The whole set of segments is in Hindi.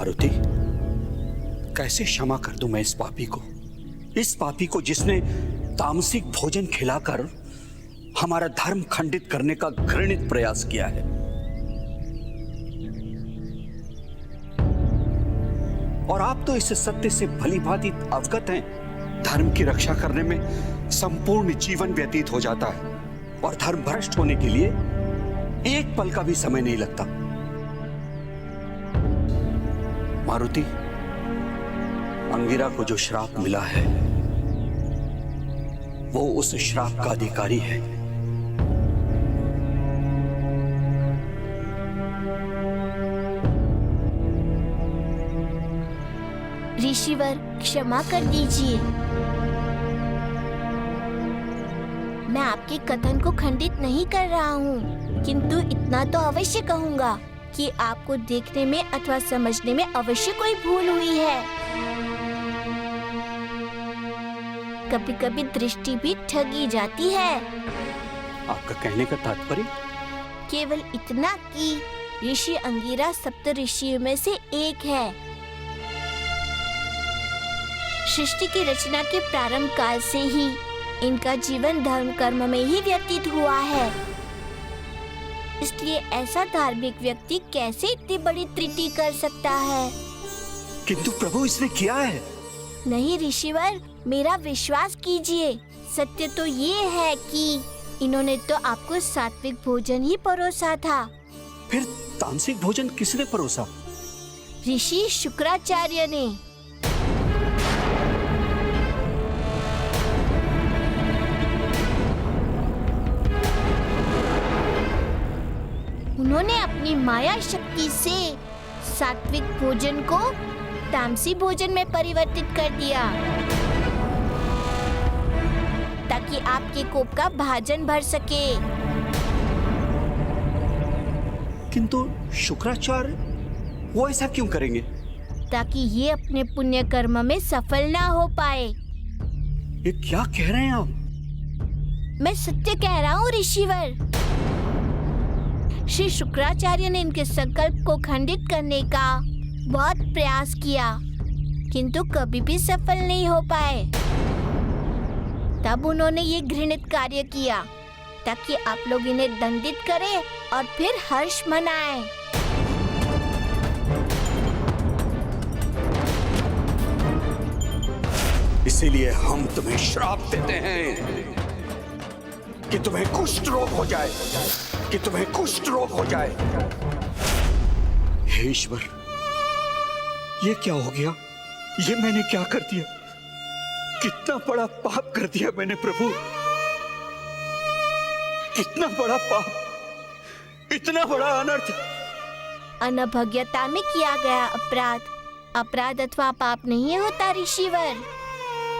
मारुति, कैसे क्षमा कर दूं मैं इस पापी को जिसने तामसिक भोजन खिलाकर हमारा धर्म खंडित करने का घृणित प्रयास किया है। और आप तो इस सत्य से भलीभांति अवगत हैं, धर्म की रक्षा करने में संपूर्ण जीवन व्यतीत हो जाता है और धर्म भ्रष्ट होने के लिए एक पल का भी समय नहीं लगता। मारुति, अंगिरा को जो श्राप मिला है वो उस श्राप का अधिकारी है। ऋषिवर, क्षमा कर दीजिए। मैं आपके कथन को खंडित नहीं कर रहा हूँ, किंतु इतना तो अवश्य कहूँगा कि आपको देखने में अथवा समझने में अवश्य कोई भूल हुई है। कभी कभी दृष्टि भी ठगी जाती है। आपका कहने का तात्पर्य? केवल इतना कि ऋषि अंगिरा सप्त ऋषियों में से एक है। सृष्टि की रचना के प्रारंभ काल से ही इनका जीवन धर्म कर्म में ही व्यतीत हुआ है। इसलिए ऐसा धार्मिक व्यक्ति कैसे इतनी बड़ी त्रुटि कर सकता है? किंतु प्रभु, इसने किया है। नहीं ऋषिवर, मेरा विश्वास कीजिए। सत्य तो ये है कि इन्होंने तो आपको सात्विक भोजन ही परोसा था। फिर तामसिक भोजन किसने परोसा? ऋषि शुक्राचार्य ने। उन्होंने अपनी माया शक्ति से सात्विक भोजन को तामसी भोजन में परिवर्तित कर दिया ताकि आपके कोप का भाजन भर सके। किंतु शुक्राचार्य वो ऐसा क्यों करेंगे? ताकि ये अपने पुण्य कर्म में सफल ना हो पाए। ये क्या कह रहे हैं आप? मैं सत्य कह रहा हूँ ऋषिवर। श्री शुक्राचार्य ने इनके संकल्प को खंडित करने का बहुत प्रयास किया, किंतु कभी भी सफल नहीं हो पाए। तब उन्होंने ये घृणित कार्य किया ताकि आप लोग इन्हें दंडित करें और फिर हर्ष मनाएं। इसीलिए हम तुम्हें श्राप देते हैं कि तुम्हें कुष्ठ रोग हो जाए, कि तुम्हें कुष्ठ रोग हो जाए। हे ईश्वर, ये क्या हो गया? ये मैंने क्या कर दिया? कितना बड़ा पाप कर दिया मैंने प्रभु, कितना बड़ा पाप, इतना बड़ा अनर्थ। अनभज्ञता में किया गया अपराध अथवा पाप नहीं होता ऋषिवर।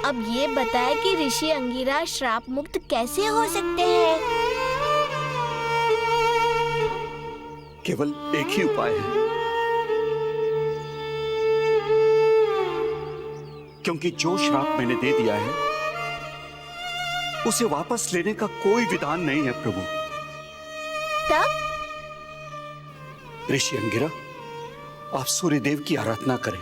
अब ये बताए कि ऋषि अंगिरा श्राप मुक्त कैसे हो सकते हैं? केवल एक ही उपाय है, क्योंकि जो श्राप मैंने दे दिया है उसे वापस लेने का कोई विधान नहीं है प्रभु। तब ऋषि अंगिरा, आप सूर्यदेव की आराधना करें।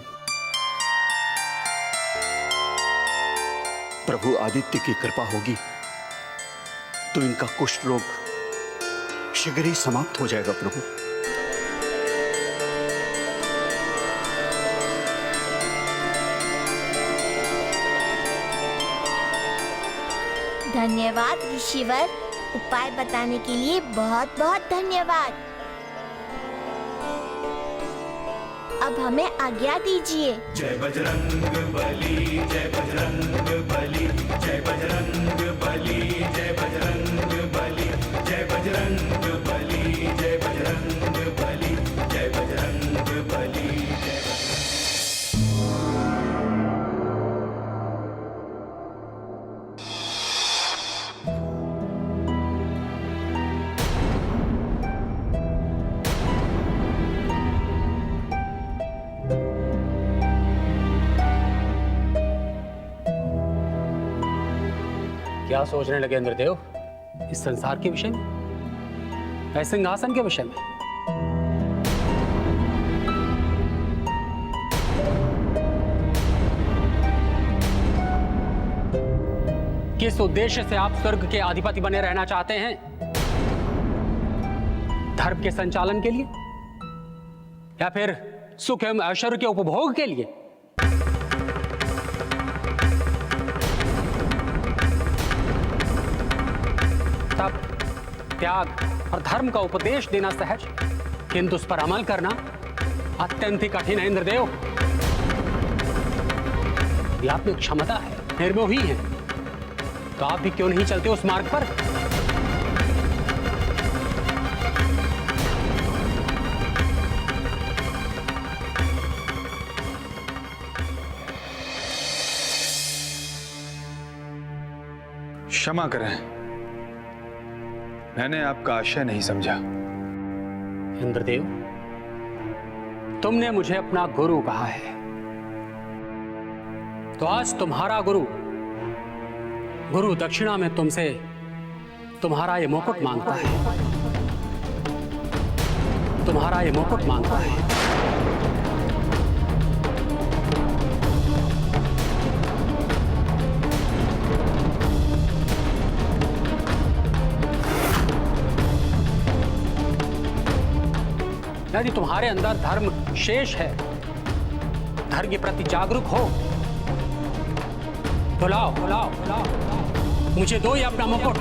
प्रभु आदित्य की कृपा होगी तो इनका कुष्ठ रोग शीघ्र ही समाप्त हो जाएगा प्रभु। धन्यवाद ऋषिवर, उपाय बताने के लिए बहुत बहुत धन्यवाद। अब हमें आज्ञा दीजिए। जय बजरंग बली, जय बजरंग बली, जय बजरंग बली, जय बजरंग बली, जय बजरंग बली, जय बजरंग बली, जय बजरंग बली। क्या सोचने लगे इंद्रदेव इस संसार के विषय में, इस सिंहासन के विषय में? किस उद्देश्य से आप स्वर्ग के अधिपति बने रहना चाहते हैं? धर्म के संचालन के लिए या फिर सुख एवं ऐश्वर्य के उपभोग के लिए? तब त्याग और धर्म का उपदेश देना सहज, किंतु उस पर अमल करना अत्यंत ही कठिन है इंद्रदेव। यदि आप में क्षमता है, निर्मोही है, तो आप भी क्यों नहीं चलते उस मार्ग पर? क्षमा करें, मैंने आपका आशय नहीं समझा। इंद्रदेव, तुमने मुझे अपना गुरु कहा है, तो आज तुम्हारा गुरु दक्षिणा में तुमसे तुम्हारा ये मुकुट मांगता है, तुम्हारा ये मुकुट मांगता है। यदि तुम्हारे अंदर धर्म शेष है, धर्म के प्रति जागरूक हो, तो लाओ मुझे दो ये अपना मुकुट।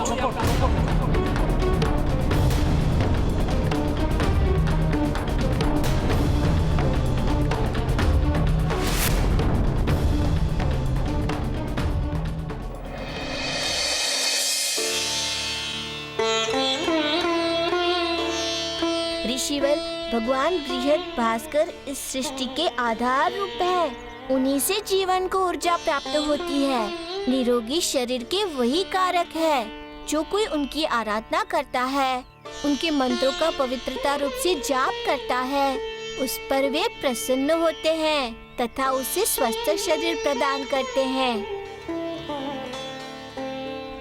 ऋषिवर, भगवान बृहद भास्कर इस सृष्टि के आधार रूप है। उन्हीं से जीवन को ऊर्जा प्राप्त होती है। निरोगी शरीर के वही कारक है। जो कोई उनकी आराधना करता है, उनके मंत्रों का पवित्रता रूप से जाप करता है, उस पर वे प्रसन्न होते हैं तथा उसे स्वस्थ शरीर प्रदान करते हैं।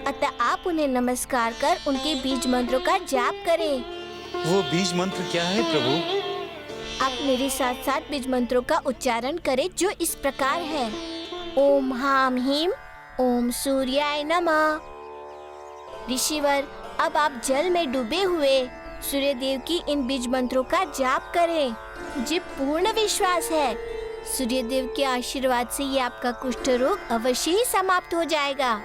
अतः आप उन्हें नमस्कार कर उनके बीज मंत्रों का जाप करें। वो बीज मंत्र क्या है प्रभु? आप मेरे साथ साथ बीज मंत्रों का उच्चारण करें, जो इस प्रकार है। ओम हाम हीम ओम सूर्याय नमः। ऋषिवर, अब आप जल में डूबे हुए सूर्य देव की इन बीज मंत्रों का जाप करें। मुझे पूर्ण विश्वास है, सूर्य देव के आशीर्वाद से ये आपका कुष्ठ रोग अवश्य ही समाप्त हो जाएगा।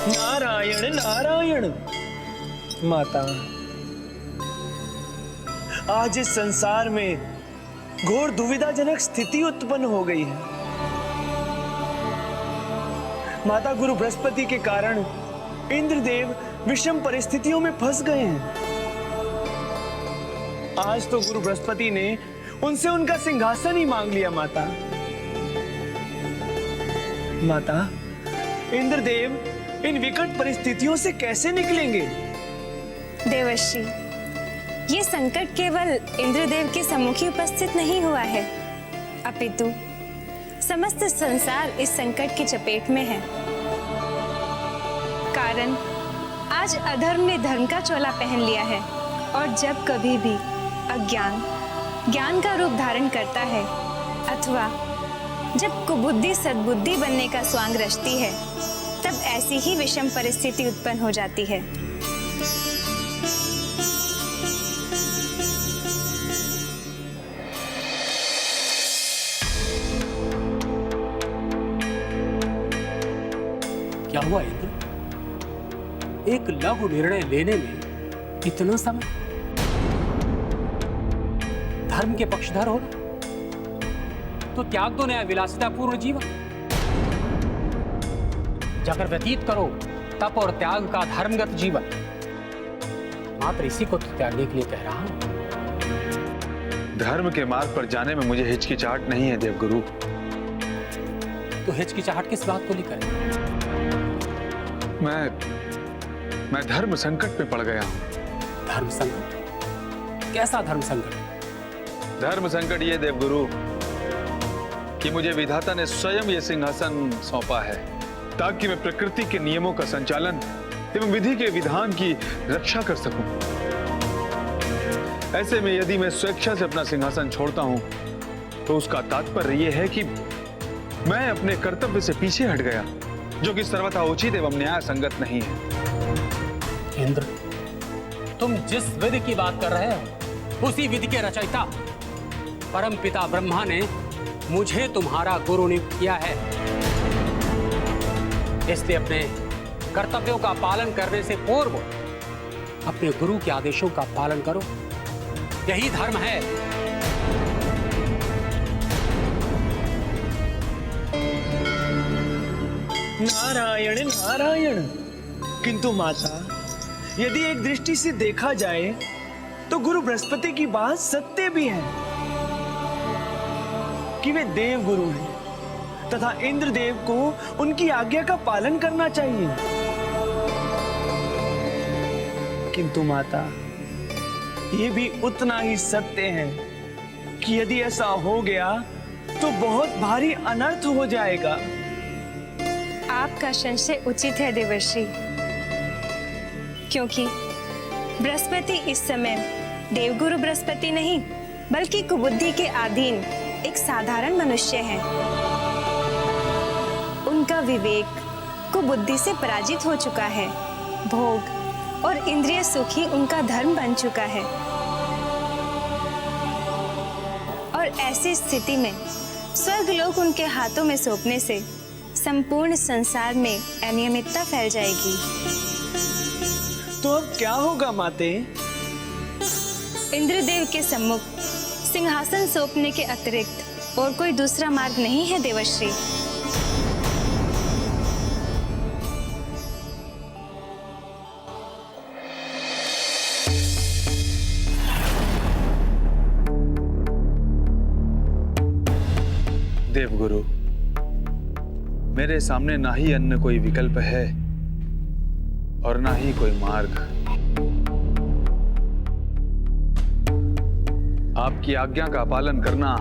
नारायण नारायण। माता, आज इस संसार में घोर दुविधाजनक स्थिति उत्पन्न हो गई है। माता, गुरु बृहस्पति के कारण इंद्रदेव विषम परिस्थितियों में फंस गए हैं। आज तो गुरु बृहस्पति ने उनसे उनका सिंहासन ही मांग लिया। माता, इंद्रदेव इन विकट परिस्थितियों से कैसे निकलेंगे? देवर्षि, ये संकट केवल इंद्रदेव के सम्मुख ही उपस्थित नहीं हुआ है, अपितु समस्त संसार इस संकट की चपेट में है। कारण आज अधर्म ने धर्म का चोला पहन लिया है, और जब कभी भी अज्ञान ज्ञान का रूप धारण करता है, अथवा जब कुबुद्धि सद्बुद्धि बनने का स्वांग रचती है, तब ऐसी ही विषम परिस्थिति उत्पन्न हो जाती है। क्या हुआ इंद्र? एक लघु निर्णय लेने में इतना समय? धर्म के पक्षधर हो तो त्याग दो नया विलासितापूर्ण जीवन। जाकर व्यतीत करो तप और त्याग का धर्मगत जीवन। मात्र इसी को तो त्यागने के लिए कह रहा हूं। धर्म के मार्ग पर जाने में मुझे हिचकिचाहट नहीं है देवगुरु। तो हिचकिचाहट किस बात को लेकर? मैं धर्म संकट में पड़ गया हूं। धर्म संकट? कैसा धर्म संकट? धर्म संकट ये देवगुरु कि मुझे विधाता ने स्वयं ये सिंहासन सौंपा है ताकि मैं प्रकृति के नियमों का संचालन एवं विधि के विधान की रक्षा कर सकूं। ऐसे में यदि मैं स्वेच्छा से अपना सिंहासन छोड़ता हूं तो उसका तात्पर्य यह है कि मैं अपने कर्तव्य से पीछे हट गया, जो कि सर्वथा उचित एवं न्याय संगत नहीं है। इंद्र, तुम जिस विधि की बात कर रहे हो उसी विधि के रचयिता परम पिता ब्रह्मा ने मुझे तुम्हारा गुरु नियुक्त किया है। इसलिए अपने कर्तव्यों का पालन करने से पूर्व अपने गुरु के आदेशों का पालन करो, यही धर्म है। नारायण नारायण। किंतु माता, यदि एक दृष्टि से देखा जाए तो गुरु बृहस्पति की बात सत्य भी है कि वे देव गुरु हैं तथा इंद्रदेव को उनकी आज्ञा का पालन करना चाहिए। किंतु माता, ये भी उतना ही सत्य है कि यदि ऐसा हो गया तो बहुत भारी अनर्थ हो जाएगा। आपका संशय उचित है देवर्षि, क्योंकि बृहस्पति इस समय देवगुरु बृहस्पति नहीं बल्कि कुबुद्धि के अधीन एक साधारण मनुष्य है। उनका विवेक कुबुद्धि से पराजित हो चुका है। भोग और इंद्रिय सुख ही उनका धर्म बन चुका है। और ऐसी स्थिति में स्वर्गलोक उनके हाथों में सौंपने से संपूर्ण संसार में अनियमितता फैल जाएगी। तो अब क्या होगा माते? इंद्रदेव के सम्मुख सिंहासन सौंपने के अतिरिक्त और कोई दूसरा मार्ग नहीं है देवर्षि। देवगुरु, मेरे सामने ना ही अन्य कोई विकल्प है और ना ही कोई मार्ग। आपकी आज्ञा का पालन करना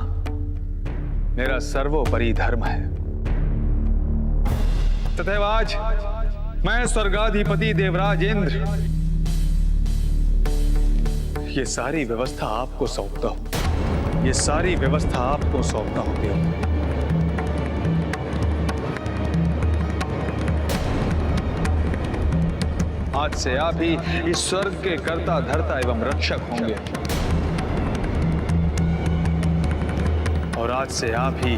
मेरा सर्वोपरि धर्म है। तथा आज मैं स्वर्गाधिपति देवराज इंद्र ये सारी व्यवस्था आपको सौंपता हूं। ये सारी व्यवस्था आपको सौंपता हूं देव। आज से आप ही इस स्वर्ग के कर्ता धर्ता एवं रक्षक होंगे और आज से आप ही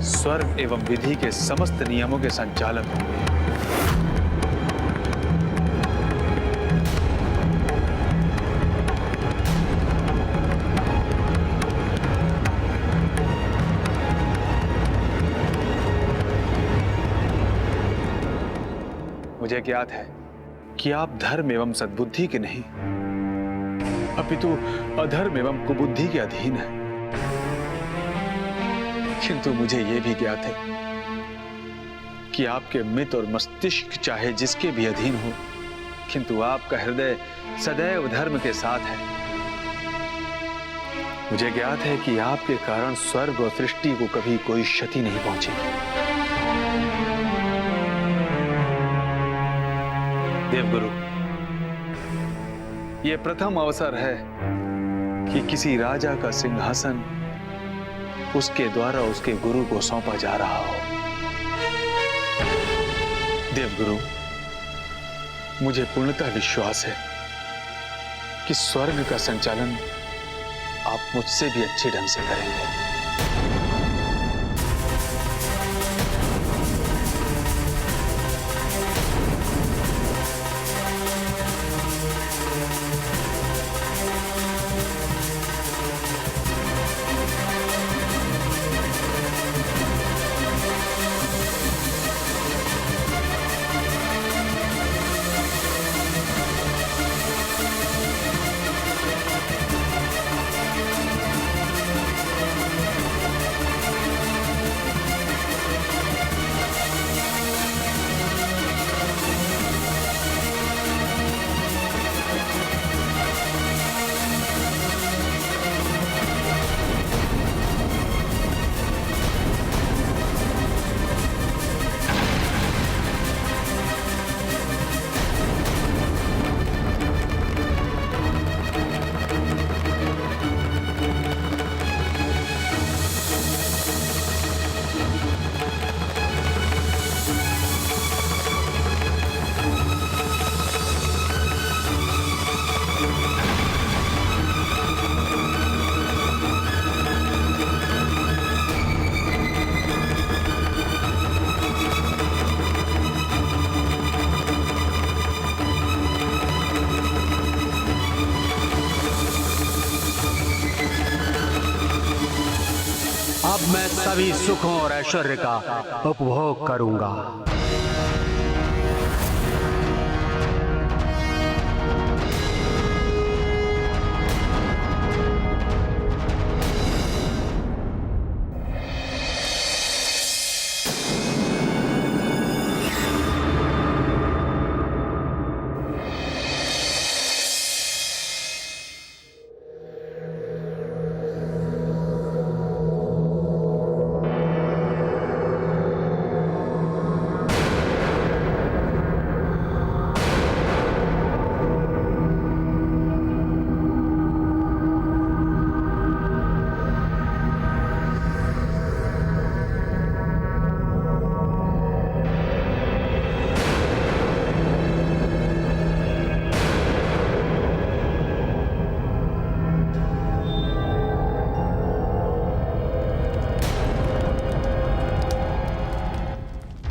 स्वर्ग एवं विधि के समस्त नियमों के संचालक होंगे। मुझे ज्ञात है कि आप धर्म एवं सद्बुद्धि के नहीं अपितु अधर्म एवं कुबुद्धि के अधीन हैं। किंतु मुझे यह भी ज्ञात है कि आपके मित और मस्तिष्क चाहे जिसके भी अधीन हो, किंतु आपका हृदय सदैव धर्म के साथ है। मुझे ज्ञात है कि आपके कारण स्वर्ग और सृष्टि को कभी कोई क्षति नहीं पहुंचेगी। देवगुरु, यह प्रथम अवसर है कि किसी राजा का सिंहासन उसके द्वारा उसके गुरु को सौंपा जा रहा हो। देवगुरु, मुझे पूर्णतः विश्वास है कि स्वर्ग का संचालन आप मुझसे भी अच्छे ढंग से करेंगे। सभी सुखों और ऐश्वर्य का उपभोग करूंगा।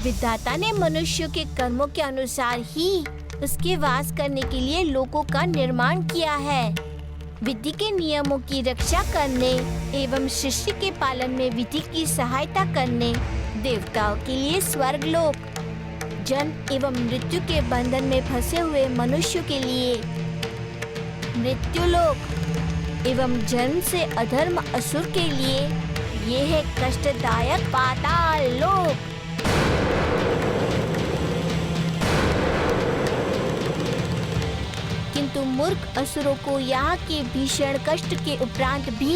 विधाता ने मनुष्य के कर्मों के अनुसार ही उसके वास करने के लिए लोकों का निर्माण किया है। विधि के नियमों की रक्षा करने एवं शिष्य के पालन में विधि की सहायता करने देवताओं के लिए स्वर्ग लोक, जन्म एवं मृत्यु के बंधन में फंसे हुए मनुष्य के लिए मृत्यु लोक एवं जन्म से अधर्म असुर के लिए ये है कष्टदायक पाताल लोक। किंतु मूर्ख असुरों को यहाँ के भीषण कष्ट के उपरांत भी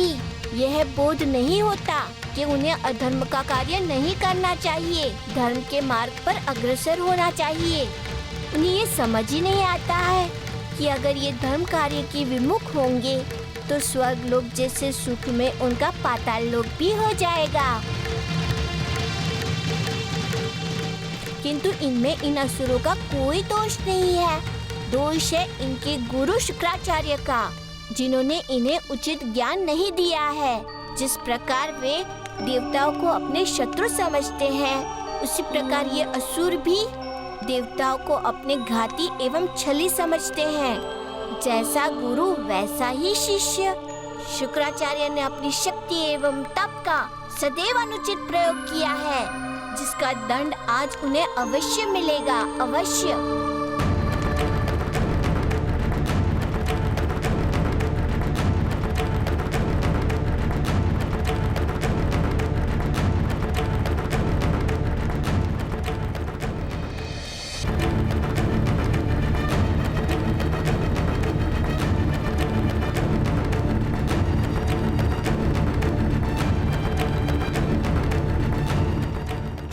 यह बोध नहीं होता कि उन्हें अधर्म का कार्य नहीं करना चाहिए, धर्म के मार्ग पर अग्रसर होना चाहिए। उन्हें ये समझ ही नहीं आता है कि अगर ये धर्म कार्य के विमुख होंगे तो स्वर्ग लोक जैसे सुख में उनका पाताल लोक भी हो जाएगा। किंतु इनमें इन असुरों का कोई दोष नहीं है। दोष है इनके गुरु शुक्राचार्य का, जिन्होंने इन्हें उचित ज्ञान नहीं दिया है। जिस प्रकार वे देवताओं को अपने शत्रु समझते हैं, उसी प्रकार ये असुर भी देवताओं को अपने घाती एवं छली समझते हैं। जैसा गुरु वैसा ही शिष्य। शुक्राचार्य ने अपनी शक्ति एवं तप का सदैव अनुचित प्रयोग किया है, जिसका दंड आज उन्हें अवश्य मिलेगा, अवश्य।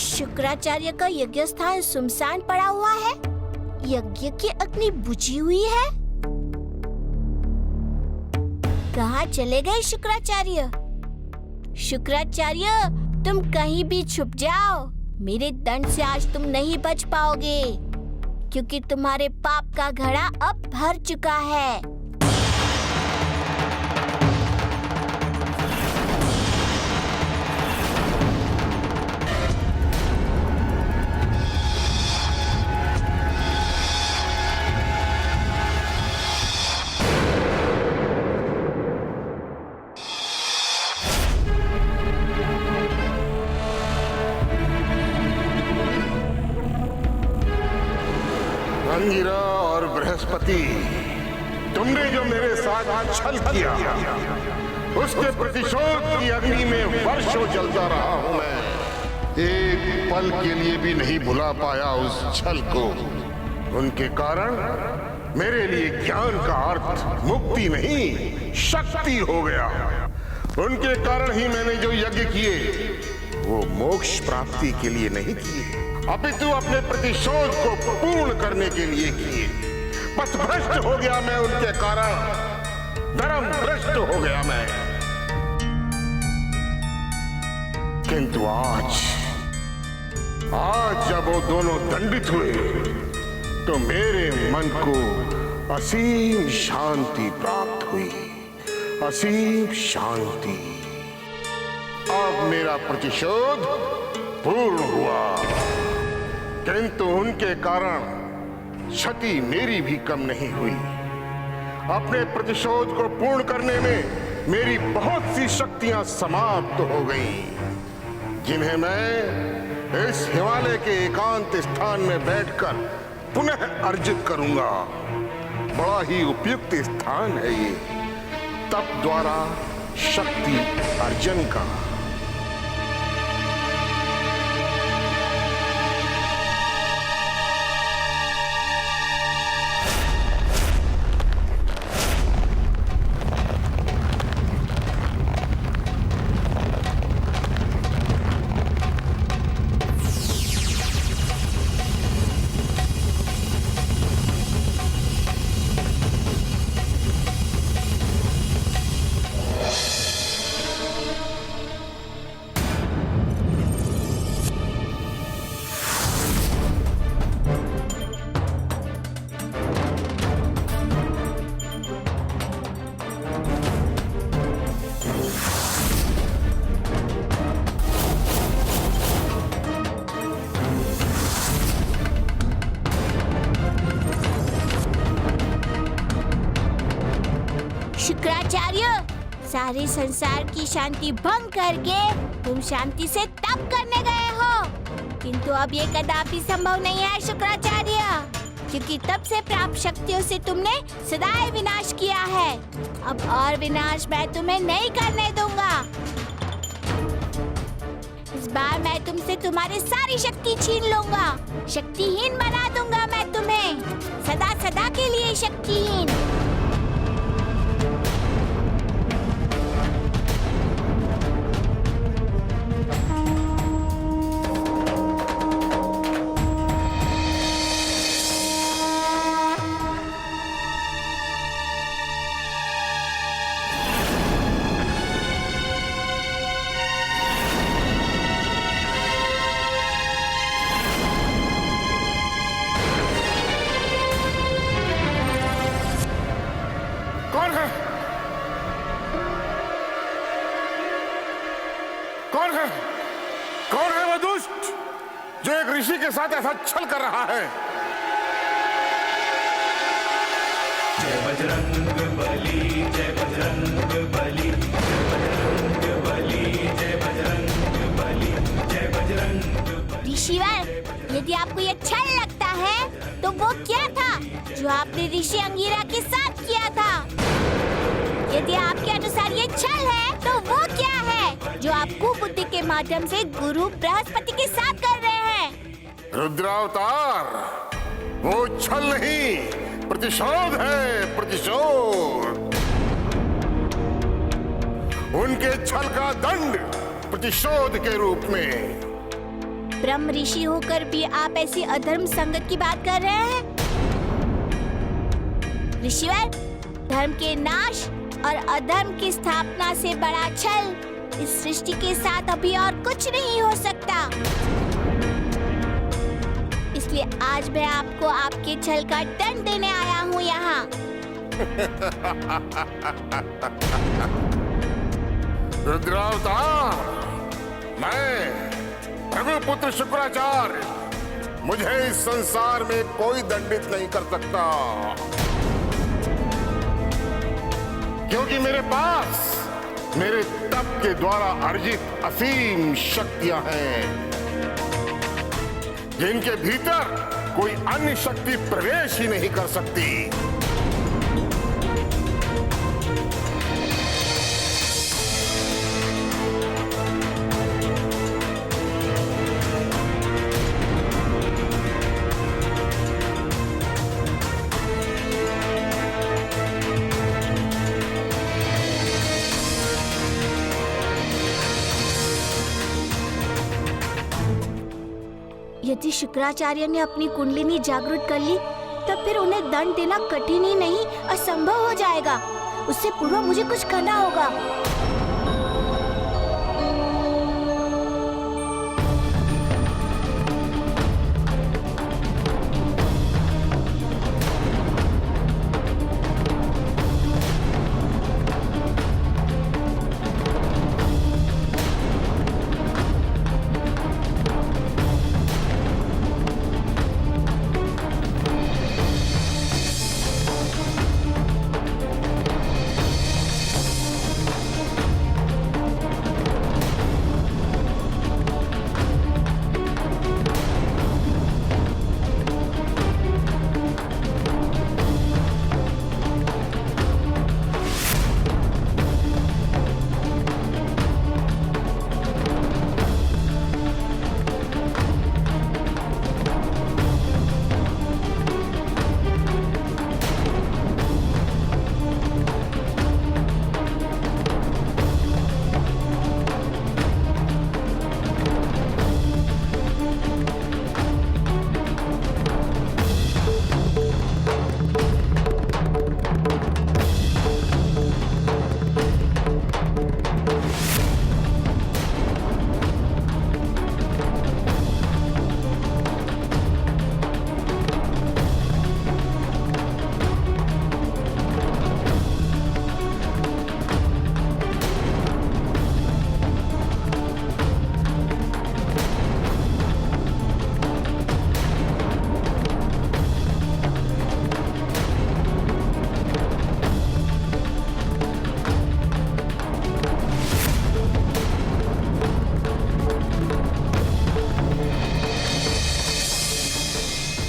शुक्राचार्य का यज्ञ स्थान सुनसान पड़ा हुआ है। यज्ञ की अग्नि बुझी हुई है। कहाँ चले गए शुक्राचार्य? शुक्राचार्य, तुम कहीं भी छुप जाओ, मेरे दंड से आज तुम नहीं बच पाओगे, क्योंकि तुम्हारे पाप का घड़ा अब भर चुका है। अंगिरा और बृहस्पति, तुमने जो मेरे साथ छल किया, उसके प्रतिशोध की अग्नि में वर्षों जलता रहा हूं मैं। एक पल के लिए भी नहीं भुला पाया उस छल को। उनके कारण मेरे लिए ज्ञान का अर्थ मुक्ति नहीं, शक्ति हो गया। उनके कारण ही मैंने जो यज्ञ किए, वो मोक्ष प्राप्ति के लिए नहीं किए, अपितु अपने प्रतिशोध को पूर्ण करने के लिए किए। पथभ्रष्ट हो गया मैं उनके कारण, धर्म भ्रष्ट हो गया मैं। किंतु आज जब वो दोनों दंडित हुए, तो मेरे मन को असीम शांति प्राप्त हुई, असीम शांति। अब मेरा प्रतिशोध पूर्ण हुआ, किंतु उनके कारण क्षति मेरी भी कम नहीं हुई। अपने प्रतिशोध को पूर्ण करने में मेरी बहुत सी शक्तियां समाप्त हो गईं। जिन्हें मैं इस हिमालय के एकांत स्थान में बैठकर पुनः अर्जित करूंगा। बड़ा ही उपयुक्त स्थान है ये तप द्वारा शक्ति अर्जन का। शुक्राचार्य, सारे संसार की शांति भंग करके तुम शांति से तप करने गए हो, किंतु अब ये कदापि संभव नहीं है शुक्राचार्य, क्योंकि तप से प्राप्त शक्तियों से तुमने सदैव विनाश किया है। अब और विनाश मैं तुम्हें नहीं करने दूंगा। इस बार मैं तुमसे तुम्हारी सारी शक्ति छीन लूंगा, शक्तिहीन बना दूंगा मैं तुम्हें, सदा सदा के लिए शक्तिहीन। कौन है? कौन है? कौन है वो दुष्ट जो एक ऋषि के साथ ऐसा छल कर रहा है? जय बजरंग बली, जय बजरंग बली, जय बजरंग बली, जय बजरंग बली, जय बजरंग बली। ऋषिवर, यदि आपको ये छल लगता है तो वो क्या था जो आपने ऋषि अंगिरा के साथ किया था? यदि आपके अनुसार ये छल है तो वो क्या है जो आप कुबुद्धि के माध्यम से गुरु बृहस्पति के साथ कर रहे हैं? रुद्रावतार, वो छल नहीं, प्रतिशोध है, प्रतिशोध। उनके छल का दंड प्रतिशोध के रूप में। ब्रह्म ऋषि होकर भी आप ऐसी अधर्म संगत की बात कर रहे हैं? ऋषिवर, धर्म के नाश और अधर्म की स्थापना से बड़ा छल इस सृष्टि के साथ अभी और कुछ नहीं हो सकता। इसलिए आज मैं आपको आपके छल का दंड देने आया हूँ यहाँ। रुद्रावतार, मैं रघुपुत्र शुक्राचार्य, मुझे इस संसार में कोई दंडित नहीं कर सकता, क्योंकि मेरे पास मेरे तप के द्वारा अर्जित असीम शक्तियां हैं, जिनके भीतर कोई अन्य शक्ति प्रवेश ही नहीं कर सकती। यदि शुक्राचार्य ने अपनी कुंडलिनी जागृत कर ली, तब फिर उन्हें दंड देना कठिन ही नहीं असंभव हो जाएगा। उससे पूर्व मुझे कुछ करना होगा।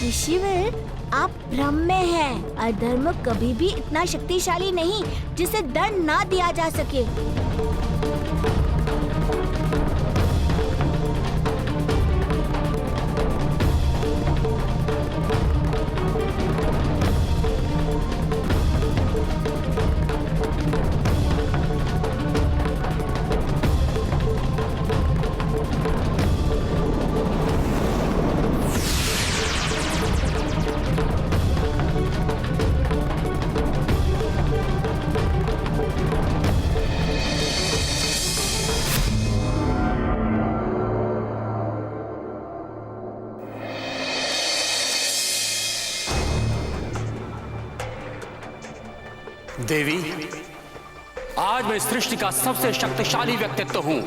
ऋषिवर, आप भ्रम में हैं। अधर्म कभी भी इतना शक्तिशाली नहीं जिसे दंड ना दिया जा सके। देवी, आज मैं सृष्टि का सबसे शक्तिशाली व्यक्तित्व हूं।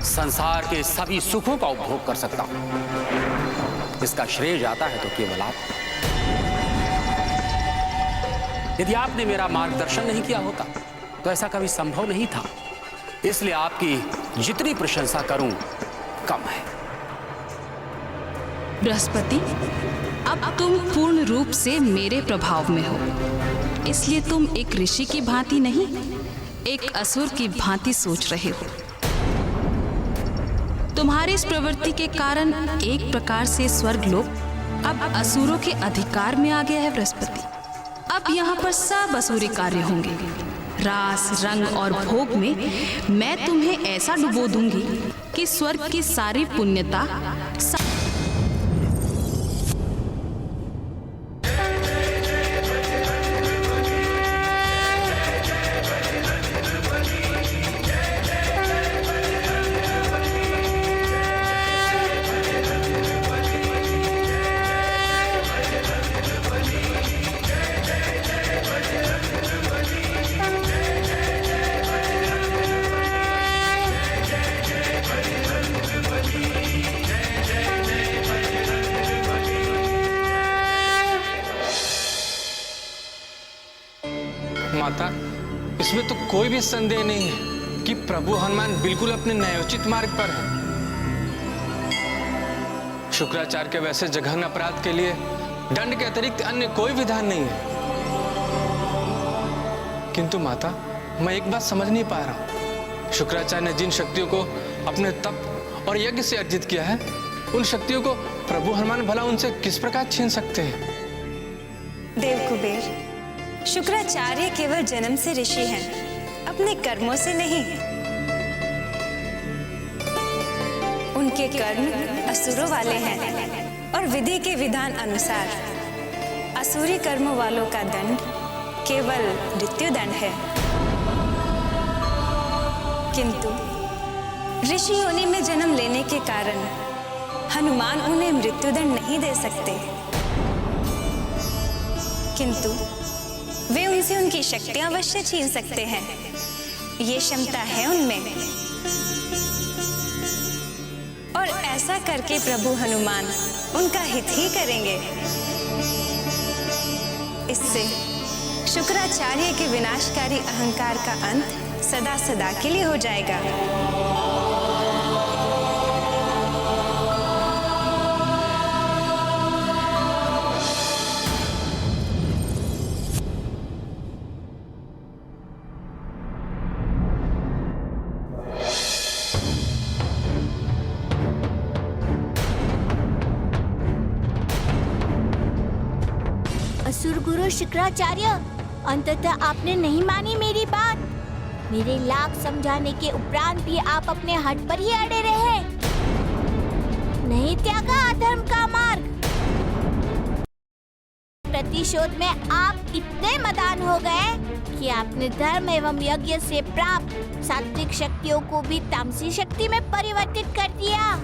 संसार के सभी सुखों का उपभोग कर सकता हूं। इसका श्रेय जाता है तो केवल आप। यदि आपने मेरा मार्गदर्शन नहीं किया होता तो ऐसा कभी संभव नहीं था। इसलिए आपकी जितनी प्रशंसा करूं कम है। बृहस्पति, अब तुम पूर्ण रूप से मेरे प्रभाव में हो, इसलिए तुम एक ऋषि की भांति नहीं, एक असुर की भांति सोच रहे हो। तुम्हारी इस प्रवृत्ति के कारण एक प्रकार से स्वर्गलोक अब असुरों के अधिकार में आ गया है बृहस्पति। अब यहाँ पर सब असुरी कार्य होंगे। रास, रंग और भोग में मैं तुम्हें ऐसा डुबो दूंगी कि स्वर्ग की सारी पुण्यता माता, इसमें तो कोई भी संदेह नहीं है कि प्रभु हनुमान बिल्कुल अपने न्यायोचित मार्ग पर हैं। शुक्राचार्य के वैसे जघन्य अपराध के लिए दंड के अतिरिक्त अन्य कोई विधान नहीं है। किंतु माता, मैं एक बात समझ नहीं पा रहा हूं। शुक्राचार्य ने जिन शक्तियों को अपने तप और यज्ञ से अर्जित किया है, उन शक्तियों को प्रभु हनुमान भला उनसे किस प्रकार छीन सकते हैं? देव कुबेर, शुक्राचार्य केवल जन्म से ऋषि हैं, अपने कर्मों से नहीं। उनके कर्म असुरों वाले हैं और विधि के विधान अनुसार असुरी कर्मों वालों का दंड केवल मृत्यु दंड है। किंतु ऋषि योनि में जन्म लेने के कारण हनुमान उन्हें मृत्युदंड नहीं दे सकते, किंतु वे उनसे उनकी शक्तियां अवश्य छीन सकते हैं। ये क्षमता है उनमें, और ऐसा करके प्रभु हनुमान उनका हित ही करेंगे। इससे शुक्राचार्य के विनाशकारी अहंकार का अंत सदा सदा के लिए हो जाएगा। असुर गुरु शुक्राचार्य, अंततः आपने नहीं मानी मेरी बात। मेरे लाख समझाने के उपरांत भी आप अपने हट पर ही अड़े रहे, नहीं त्यागा अधर्म का मार्ग। प्रतिशोध में आप इतने मदान हो गए कि आपने धर्म एवं यज्ञ से प्राप्त सात्विक शक्तियों को भी तामसी शक्ति में परिवर्तित कर दिया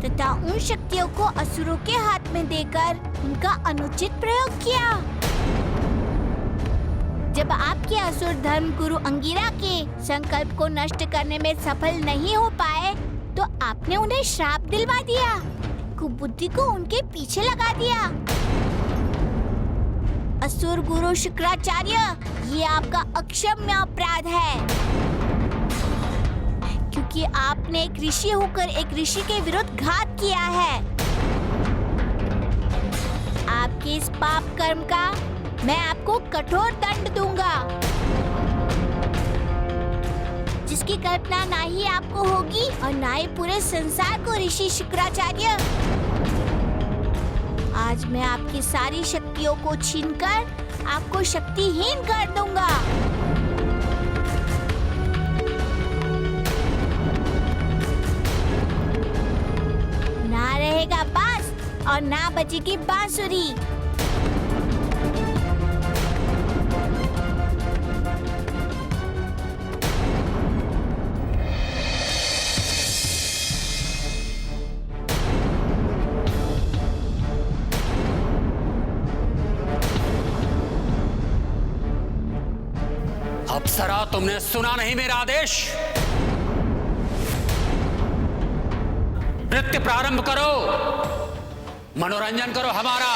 तथा उन शक्तियों को असुरों के हाथ में देकर उनका अनुचित प्रयोग किया। जब आपके असुर धर्म गुरु अंगिरा के संकल्प को नष्ट करने में सफल नहीं हो पाए तो आपने उन्हें श्राप दिलवा दिया, कुबुद्धि को उनके पीछे लगा दिया। असुर गुरु शुक्राचार्य, ये आपका अक्षम्य अपराध है, क्योंकि आपने एक ऋषि होकर एक ऋषि के विरुद्ध घात किया है। आपके इस पाप कर्म का मैं आपको कठोर दंड दूंगा, जिसकी कल्पना ना ही आपको होगी और ना ही पूरे संसार को। ऋषि शुक्राचार्य, आज मैं आपकी सारी शक्तियों को छीनकर आपको शक्तिहीन कर दूंगा। ना रहेगा बांस और ना बजेगी बांसुरी। अप्सरा, तुमने सुना नहीं मेरा आदेश? नृत्य प्रारंभ करो, मनोरंजन करो हमारा।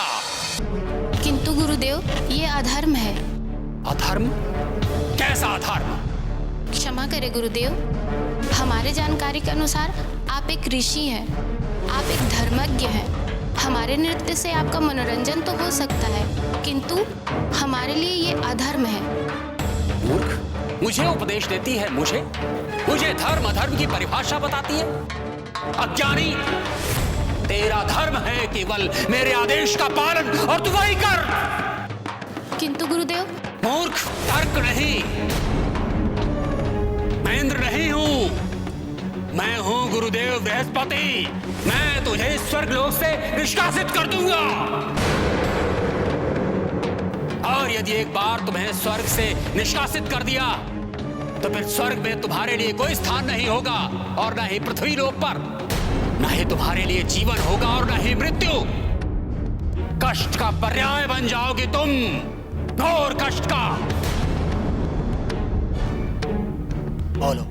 किंतु गुरुदेव, ये अधर्म है। अधर्म? कैसा अधर्म? क्षमा करें गुरुदेव, हमारे जानकारी के अनुसार आप एक ऋषि हैं, आप एक धर्मज्ञ हैं। हमारे नृत्य से आपका मनोरंजन तो हो सकता है, किंतु हमारे लिए ये अधर्म है। मूर्ख, मुझे उपदेश देती है? मुझे धर्म अधर्म की परिभाषा बताती है? अज्ञानी, तेरा धर्म है केवल मेरे आदेश का पालन और तू वही कर। किंतु गुरुदेव। मूर्ख, तर्क नहीं। मैं इंद्र नहीं हूं, मैं हूं गुरुदेव बृहस्पति। मैं तुझे स्वर्गलोक से निष्कासित कर दूंगा, और यदि एक बार तुम्हें स्वर्ग से निष्कासित कर दिया तो फिर स्वर्ग में तुम्हारे लिए कोई स्थान नहीं होगा, और न ही पृथ्वी लोक पर। न ही तुम्हारे लिए जीवन होगा और न ही मृत्यु। कष्ट का पर्याय बन जाओगे तुम, घोर कष्ट का। बोलो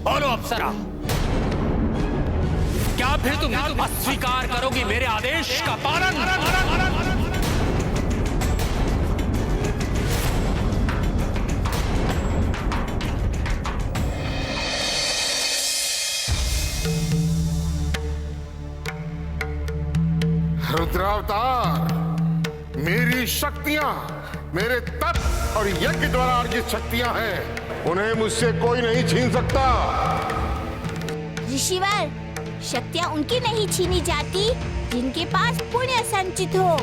बोलो अप्सरा, क्या फिर तुम अस्वीकार करोगी मेरे आदेश का पालन? रुद्रावतार, मेरी शक्तियां, मेरे तप और यज्ञ द्वारा अर्जित शक्तियां हैं, उन्हें मुझसे कोई नहीं छीन सकता। ऋषिवर, शक्तियां उनकी नहीं छीनी जाती जिनके पास पुण्य संचित हो,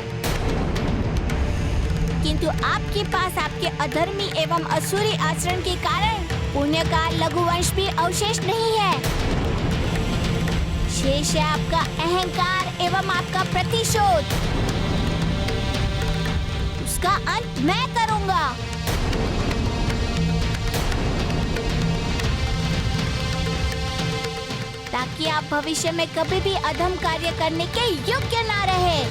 किंतु आपके पास आपके अधर्मी एवं असुरी आचरण के कारण पुण्य का लघुवंश भी अवशेष नहीं है। शेष है आपका अहंकार एवं आपका प्रतिशोध। उसका अंत मैं करूंगा। ताकि आप भविष्य में कभी भी अधम कार्य करने के योग्य ना रहे।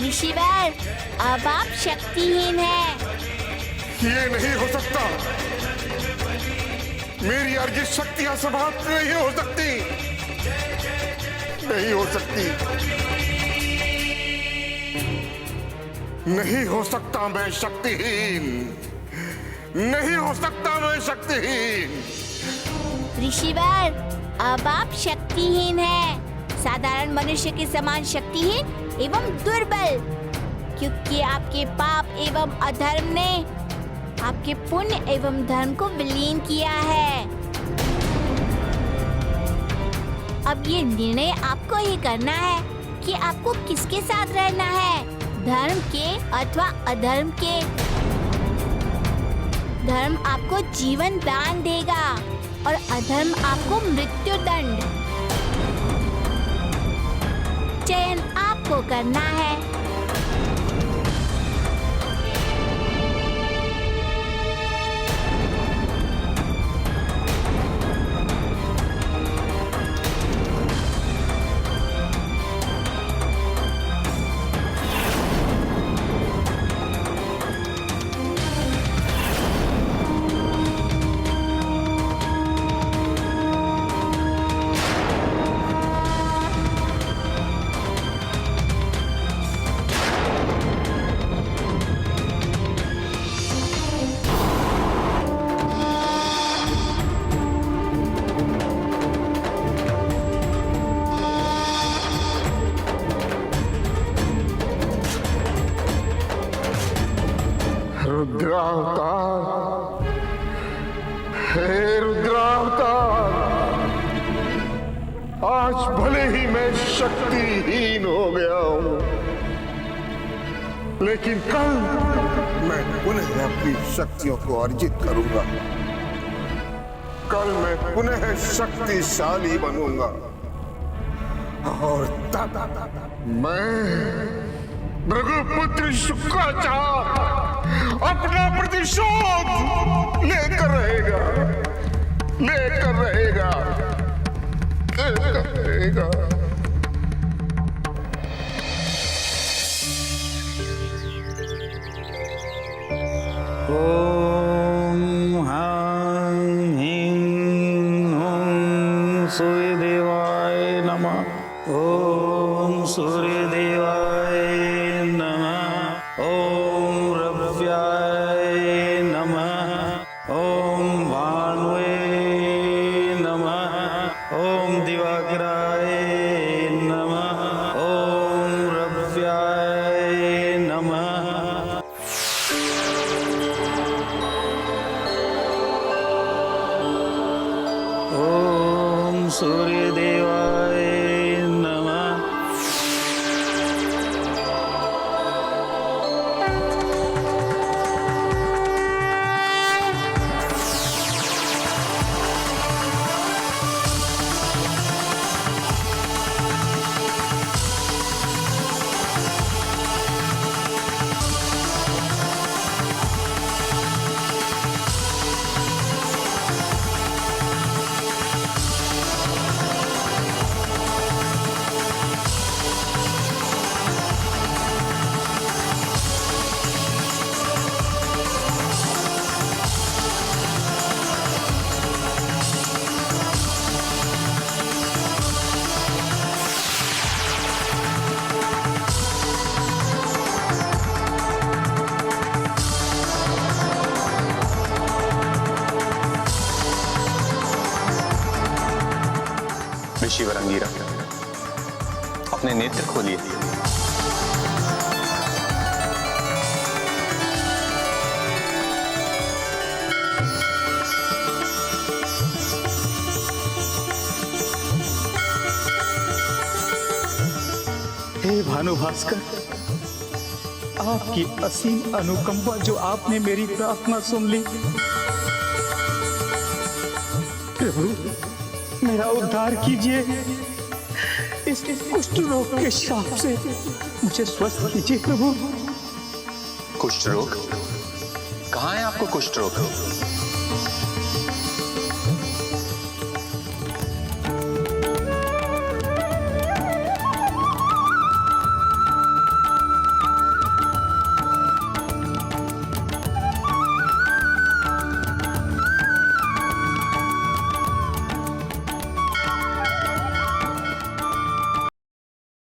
ऋषिवर, अब आप शक्तिहीन हैं। ये नहीं हो सकता। मेरी अर्जित शक्तियां समाप्त नहीं हो सकती, नहीं हो सकती, नहीं हो सकता मैं शक्तिहीन, नहीं हो सकता मैं शक्तिहीन। ऋषिवर, अब आप शक्तिहीन हैं, साधारण मनुष्य के समान शक्तिहीन एवं दुर्बल, क्योंकि आपके पाप एवं अधर्म ने आपके पुण्य एवं धर्म को विलीन किया है। अब ये निर्णय आपको ही करना है कि आपको किसके साथ रहना है, धर्म के अथवा अधर्म के। धर्म आपको जीवन दान देगा और अधर्म आपको मृत्यु दंड। चयन आपको करना है। रुद्रावतार, हे रुद्रावतार, आज भले ही मैं शक्तिहीन हो गया हूं, लेकिन कल मैं पुनः अपनी शक्तियों को अर्जित करूंगा। कल मैं पुनः शक्तिशाली बनूंगा और तब मैं भृगुपुत्र शुक्राचार्य अपना प्रतिशोध लेकर रहेगा, लेकर रहेगा, लेकर रहेगा। ओम ह्रां ह्रीं ह्रूं सूर्यदेवाय नमः। ओम सूर्यदेवाय नमः। ओम रव्याय नमः। ओम भानुवे नमः। ओम दिवाकराय नमः। ओम रव्याय नमः। ओम सूर्यदेवाय नमः। ऋषिवर अंगीरा, अपने नेत्र खोलिए। हे भानु भास्कर, आपकी असीम अनुकंपा जो आपने मेरी प्रार्थना सुन ली। प्रभु, मेरा उद्धार कीजिए। इस कुष्ठ रोग के श्राप से मुझे स्वस्थ कीजिए प्रभु। कुष्ठ रोग? कहाँ है आपको कुष्ठ रोग?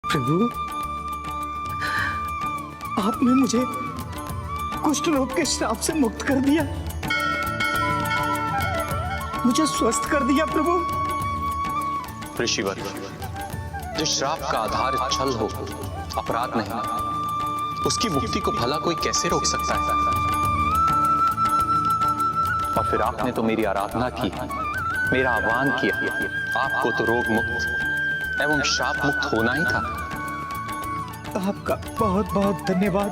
प्रभु, आपने मुझे कुष्ठ रोग के श्राप से मुक्त कर दिया, मुझे स्वस्थ कर दिया प्रभु। ऋषिवर, जो श्राप का आधार छल हो, अपराध नहीं, उसकी मुक्ति को भला कोई कैसे रोक सकता है? और फिर आपने तो मेरी आराधना की, मेरा आह्वान किया। आपको तो रोग मुक्त एवं शाप मुक्त होना ही था। आपका बहुत बहुत धन्यवाद,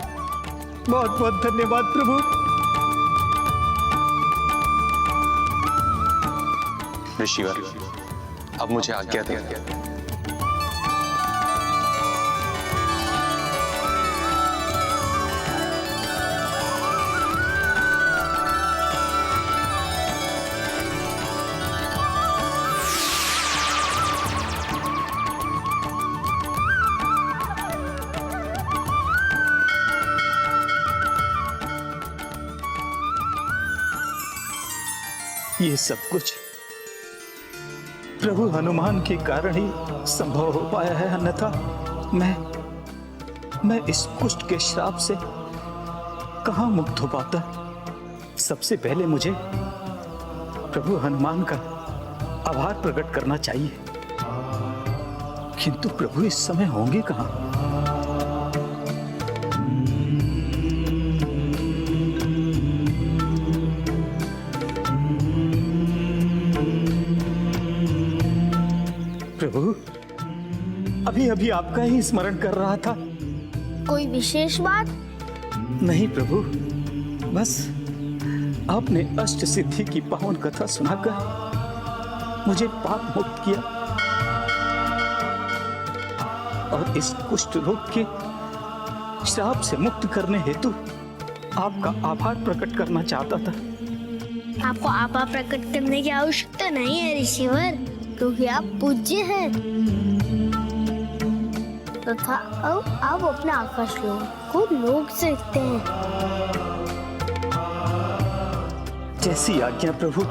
बहुत बहुत धन्यवाद प्रभु। ऋषिवर, अब मुझे आज्ञा दें। ये सब कुछ प्रभु हनुमान के कारण ही संभव हो पाया है, अन्यथा मैं इस कुष्ठ के श्राप से कहां मुक्त हो पाता। सबसे पहले मुझे प्रभु हनुमान का आभार प्रकट करना चाहिए, किंतु प्रभु इस समय होंगे कहां? प्रभु, अभी अभी आपका ही स्मरण कर रहा था। कोई विशेष बात? नहीं प्रभु, बस आपने अष्ट सिद्धि की पावन कथा सुनाकर मुझे पाप मुक्त किया और इस कुष्ठ रोग के श्राप से मुक्त करने हेतु आपका आभार प्रकट करना चाहता था। आपको आभार प्रकट करने की आवश्यकता नहीं है ऋषिवर, क्योंकि आप पूज्य हैं तथा अब आप अपने आकाश लोक को लोक सकते हैं। जैसी आज्ञा प्रभु।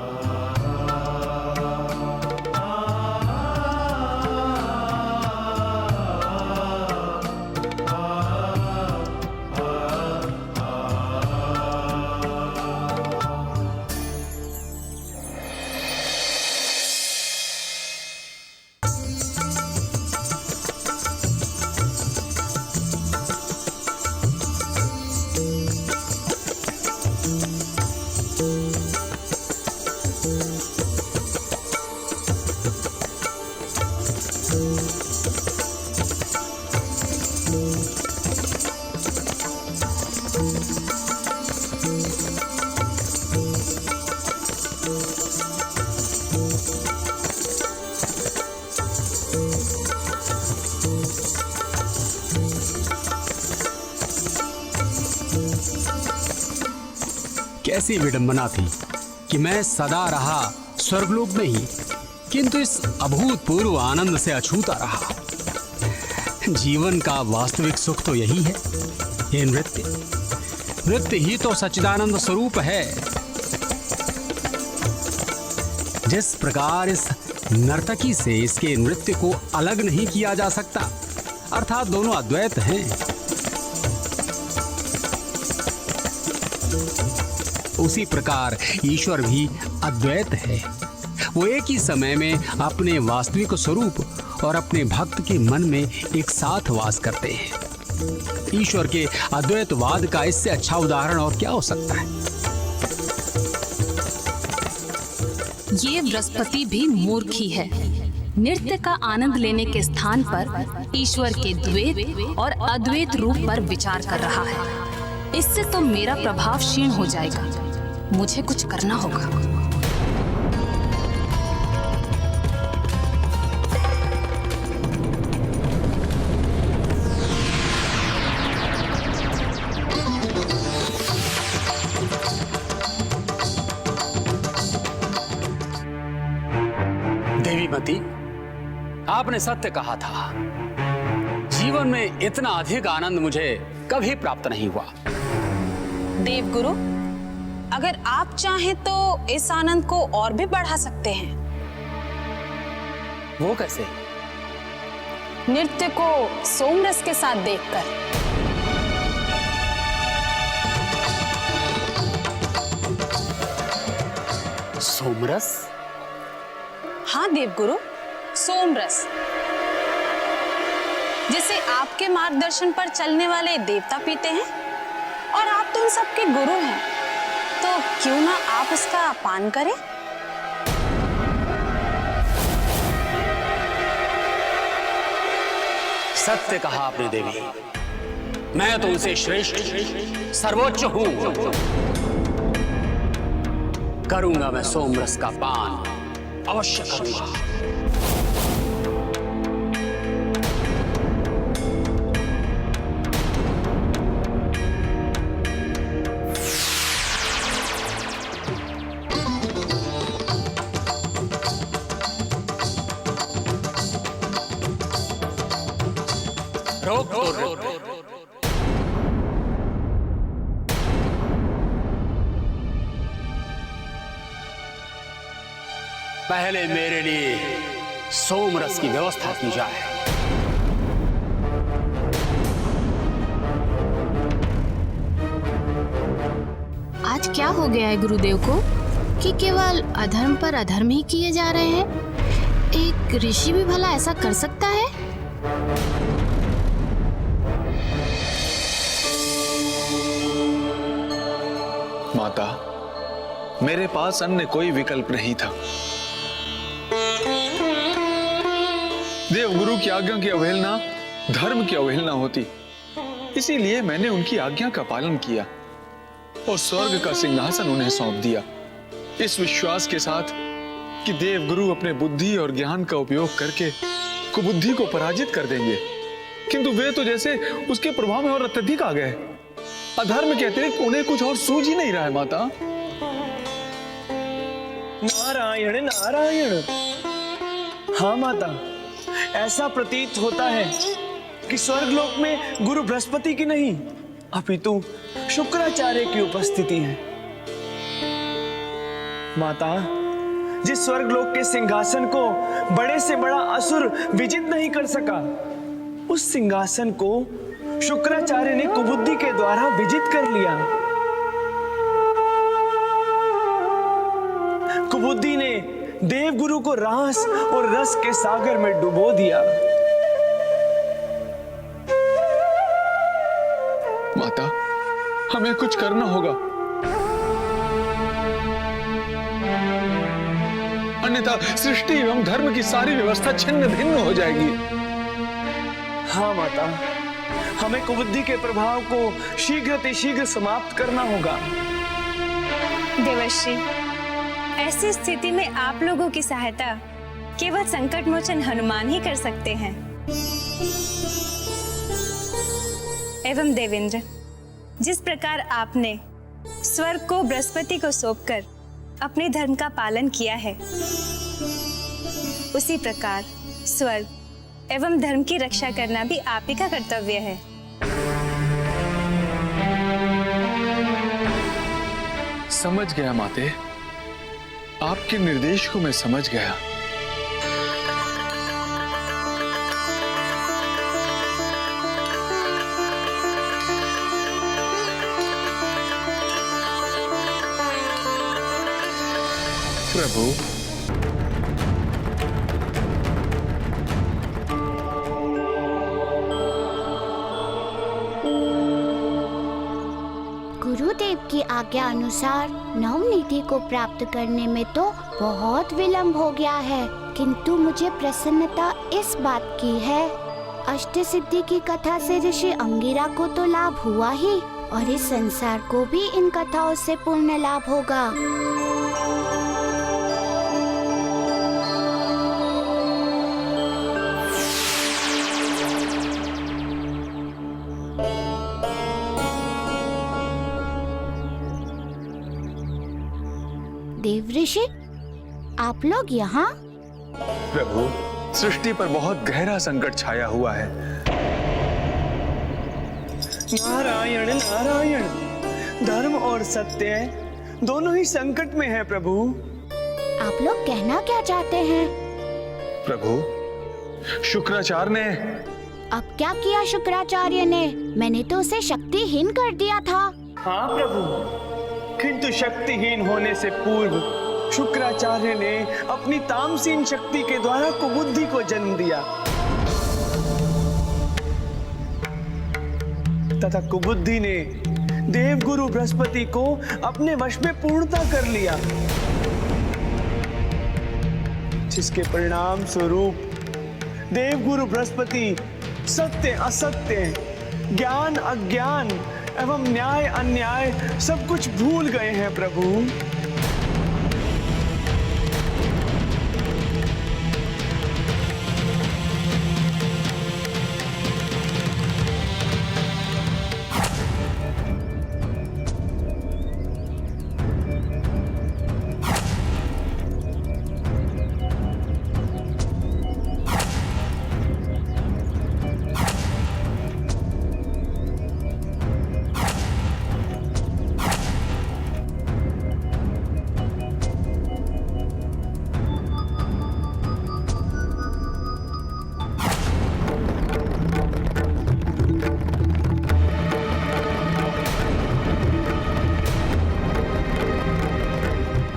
कैसी विडंबना थी कि मैं सदा रहा स्वर्गलोक में ही, किंतु इस अभूतपूर्व आनंद से अछूता रहा। जीवन का वास्तविक सुख तो यही है, ये नृत्य ही तो सच्चिदानंद स्वरूप है। जिस प्रकार इस नर्तकी से इसके नृत्य को अलग नहीं किया जा सकता, अर्थात दोनों अद्वैत हैं, उसी प्रकार ईश्वर भी अद्वैत है। वो एक ही समय में अपने वास्तविक स्वरूप और अपने भक्त के मन में एक साथ वास करते हैं। ईश्वर के अद्वैतवाद का इससे अच्छा उदाहरण और क्या हो सकता है? ये बृहस्पति भी मूर्ख ही है। नृत्य का आनंद लेने के स्थान पर ईश्वर के द्वैत और अद्वैत रूप पर विचार कर रहा है। इससे तो मेरा प्रभाव क्षीण हो जाएगा। मुझे कुछ करना होगा। देवीमती, आपने सत्य कहा था। जीवन में इतना अधिक आनंद मुझे कभी प्राप्त नहीं हुआ। देवगुरु, अगर आप चाहें तो इस आनंद को और भी बढ़ा सकते हैं। वो कैसे? नृत्य को सोमरस के साथ देखकर। सोमरस? हाँ देवगुरु, सोमरस। जिसे आपके मार्गदर्शन पर चलने वाले देवता पीते हैं? और आप तो इन सबके गुरु हैं, तो क्यों ना आप उसका पान करें? सत्य कहा आपने देवी, मैं तो उनसे श्रेष्ठ सर्वोच्च हूं। करूंगा मैं सोमरस का पान, अवश्य करूंगा। रोक रोक पहले मेरे लिए सोमरस की व्यवस्था की जाए। आज क्या हो गया है गुरुदेव को कि केवल अधर्म पर अधर्म ही किए जा रहे हैं? एक ऋषि भी भला ऐसा कर सकता है? माता, मेरे पास अन्य कोई विकल्प नहीं था। देवगुरु की आज्ञा की अवहेलना धर्म की अवहेलना होती, इसीलिए मैंने उनकी आज्ञा का पालन किया और स्वर्ग का सिंहासन उन्हें सौंप दिया, इस विश्वास के साथ कि देवगुरु अपने बुद्धि और ज्ञान का उपयोग करके कुबुद्धि को पराजित कर देंगे। किंतु वे तो जैसे उसके प्रभाव में और अत्यधिक आ गए। अधर्म के अतिरिक्त उन्हें कुछ और सूझ ही नहीं रहा है। माता, नारायण नारायण। हाँ माता, ऐसा प्रतीत होता है कि स्वर्गलोक में गुरु बृहस्पति की नहीं अपितु शुक्राचार्य की उपस्थिति है। माता, जिस स्वर्गलोक के सिंहासन को बड़े से बड़ा असुर विजित नहीं कर सका, उस सिंहासन को शुक्राचार्य ने कुबुद्धि के द्वारा विजित कर लिया। कुबुद्धि ने देवगुरु को रास और रस के सागर में डुबो दिया। माता, हमें कुछ करना होगा, अन्यथा सृष्टि एवं धर्म की सारी व्यवस्था छिन्न भिन्न हो जाएगी। हाँ माता, हमें कुबुद्धि के प्रभाव को शीघ्र समाप्त करना होगा। देवर्षि, ऐसी स्थिति में आप लोगों की सहायता केवल संकट मोचन हनुमान ही कर सकते हैं। एवं देवेंद्र, जिस प्रकार आपने स्वर्ग को बृहस्पति को सौंपकर अपने धर्म का पालन किया है, उसी प्रकार स्वर्ग एवं धर्म की रक्षा करना भी आप ही का कर्तव्य है। समझ गया माते, आपके निर्देश को मैं समझ गया। प्रभु, गुरुदेव की आज्ञा अनुसार नवनिधि को प्राप्त करने में तो बहुत विलंब हो गया है, किंतु मुझे प्रसन्नता इस बात की है, अष्ट सिद्धि की कथा से ऋषि अंगिरा को तो लाभ हुआ ही, और इस संसार को भी इन कथाओं से पूर्ण लाभ होगा। देव ऋषि, आप लोग यहाँ? प्रभु, सृष्टि पर बहुत गहरा संकट छाया हुआ है। नारायण नारायण, धर्म और सत्य दोनों ही संकट में है प्रभु। आप लोग कहना क्या चाहते हैं? प्रभु, शुक्राचार्य ने। अब क्या किया शुक्राचार्य ने? मैंने तो उसे शक्तिहीन कर दिया था। हाँ प्रभु, किंतु शक्तिहीन होने से पूर्व शुक्राचार्य ने अपनी तामसीन शक्ति के द्वारा कुबुद्धि को जन्म दिया। तथा कुबुद्धि ने देवगुरु बृहस्पति को अपने वश में पूर्णता कर लिया, जिसके परिणाम स्वरूप देवगुरु बृहस्पति सत्य असत्य, ज्ञान अज्ञान एवं न्याय अन्याय सब कुछ भूल गए हैं प्रभु।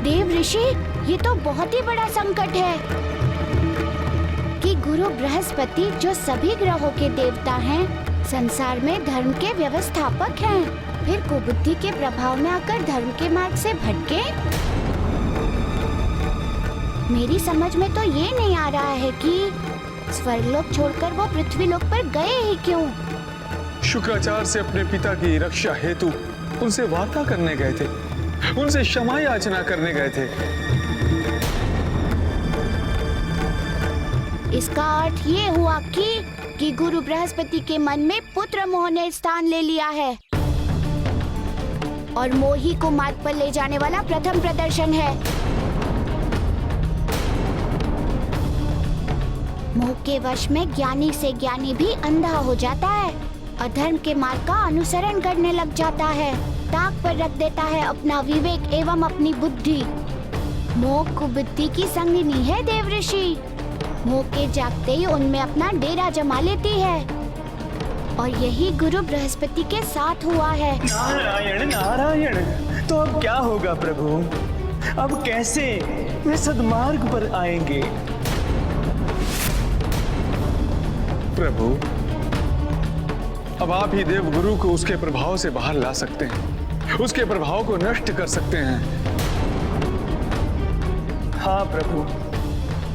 देव ऋषि, ये तो बहुत ही बड़ा संकट है कि गुरु बृहस्पति जो सभी ग्रहों के देवता हैं, संसार में धर्म के व्यवस्थापक हैं, फिर कुबुद्धि के प्रभाव में आकर धर्म के मार्ग से भटके। मेरी समझ में तो ये नहीं आ रहा है कि स्वर्गलोक छोड़कर वो पृथ्वीलोक पर गए ही क्यों? शुक्राचार्य से अपने पिता की रक्षा हेतु उनसे वार्ता करने गए थे, उनसे क्षमा याचना करने गए थे। इसका अर्थ ये हुआ कि गुरु बृहस्पति के मन में पुत्र मोह ने स्थान ले लिया है और मोही को मार्ग पर ले जाने वाला प्रथम प्रदर्शन है। मोह के वश में ज्ञानी से ज्ञानी भी अंधा हो जाता है, अधर्म के मार्ग का अनुसरण करने लग जाता है, ताक पर रख देता है अपना विवेक एवं अपनी बुद्धि। मोह कुबुद्धि की संगिनी है देव ऋषि। मोह के जागते ही उनमें अपना डेरा जमा लेती है और यही गुरु बृहस्पति के साथ हुआ है। नारायण नारायण, तो अब क्या होगा प्रभु? अब कैसे वे सद्मार्ग पर आएंगे? प्रभु, अब आप ही देव गुरु को उसके प्रभाव से बाहर ला सकते हैं, उसके प्रभाव को नष्ट कर सकते हैं। हाँ प्रभु,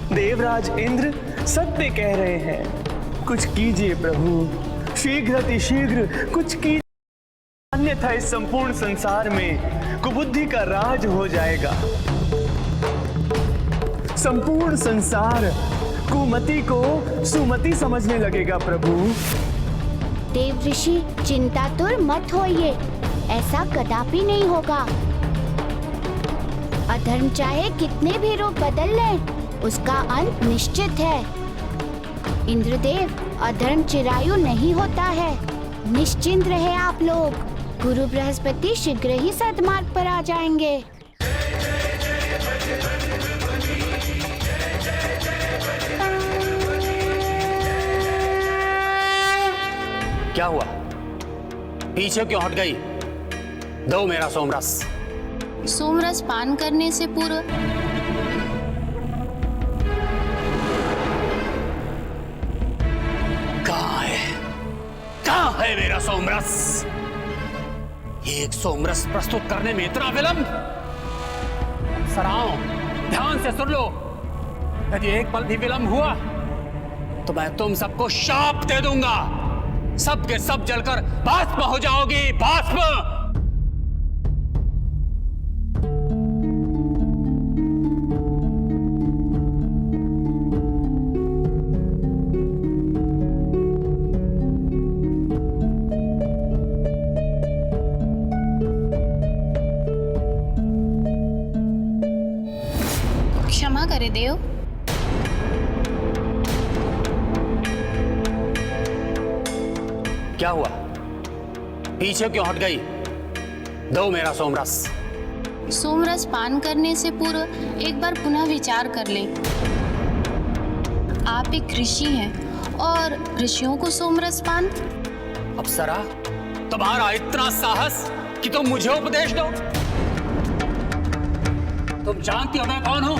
देवराज इंद्र सत्य कह रहे हैं। कुछ कीजिए प्रभु, शीघ्र अतिशीघ्र कुछ कीजिए, अन्यथा इस संपूर्ण संसार में कुबुद्धि का राज हो जाएगा। संपूर्ण संसार कुमति को सुमति समझने लगेगा प्रभु। देव ऋषि, चिंतातुर मत होइए, ऐसा कदापि नहीं होगा। अधर्म चाहे कितने भी रूप बदल ले, उसका अंत निश्चित है। इंद्रदेव, अधर्म चिरायु नहीं होता है, निश्चिंत रहे आप लोग। गुरु बृहस्पति शीघ्र ही सद्मार्ग पर आ जाएंगे। क्या हुआ? पीछे क्यों हट गई? दो मेरा सोमरस। सोमरस पान करने से पूर्व कहाँ है मेरा सोमरस? एक सोमरस प्रस्तुत करने में इतना विलंब? सराओ, ध्यान से सुन लो। यदि एक पल भी विलंब हुआ तो मैं तुम सबको शाप दे दूंगा। सबके सब जलकर भस्म हो जाओगी, भस्म। क्षमा करे देव। क्या हुआ? पीछे क्यों हट गई? दो मेरा सोमरस। सोमरस पान करने से पूर्व एक बार पुनः विचार कर ले। आप एक ऋषि हैं और ऋषियों को सोमरस पान। अप्सरा, तुम्हारा इतना साहस कि तुम मुझे उपदेश दो? तुम जानती हो मैं कौन हूं?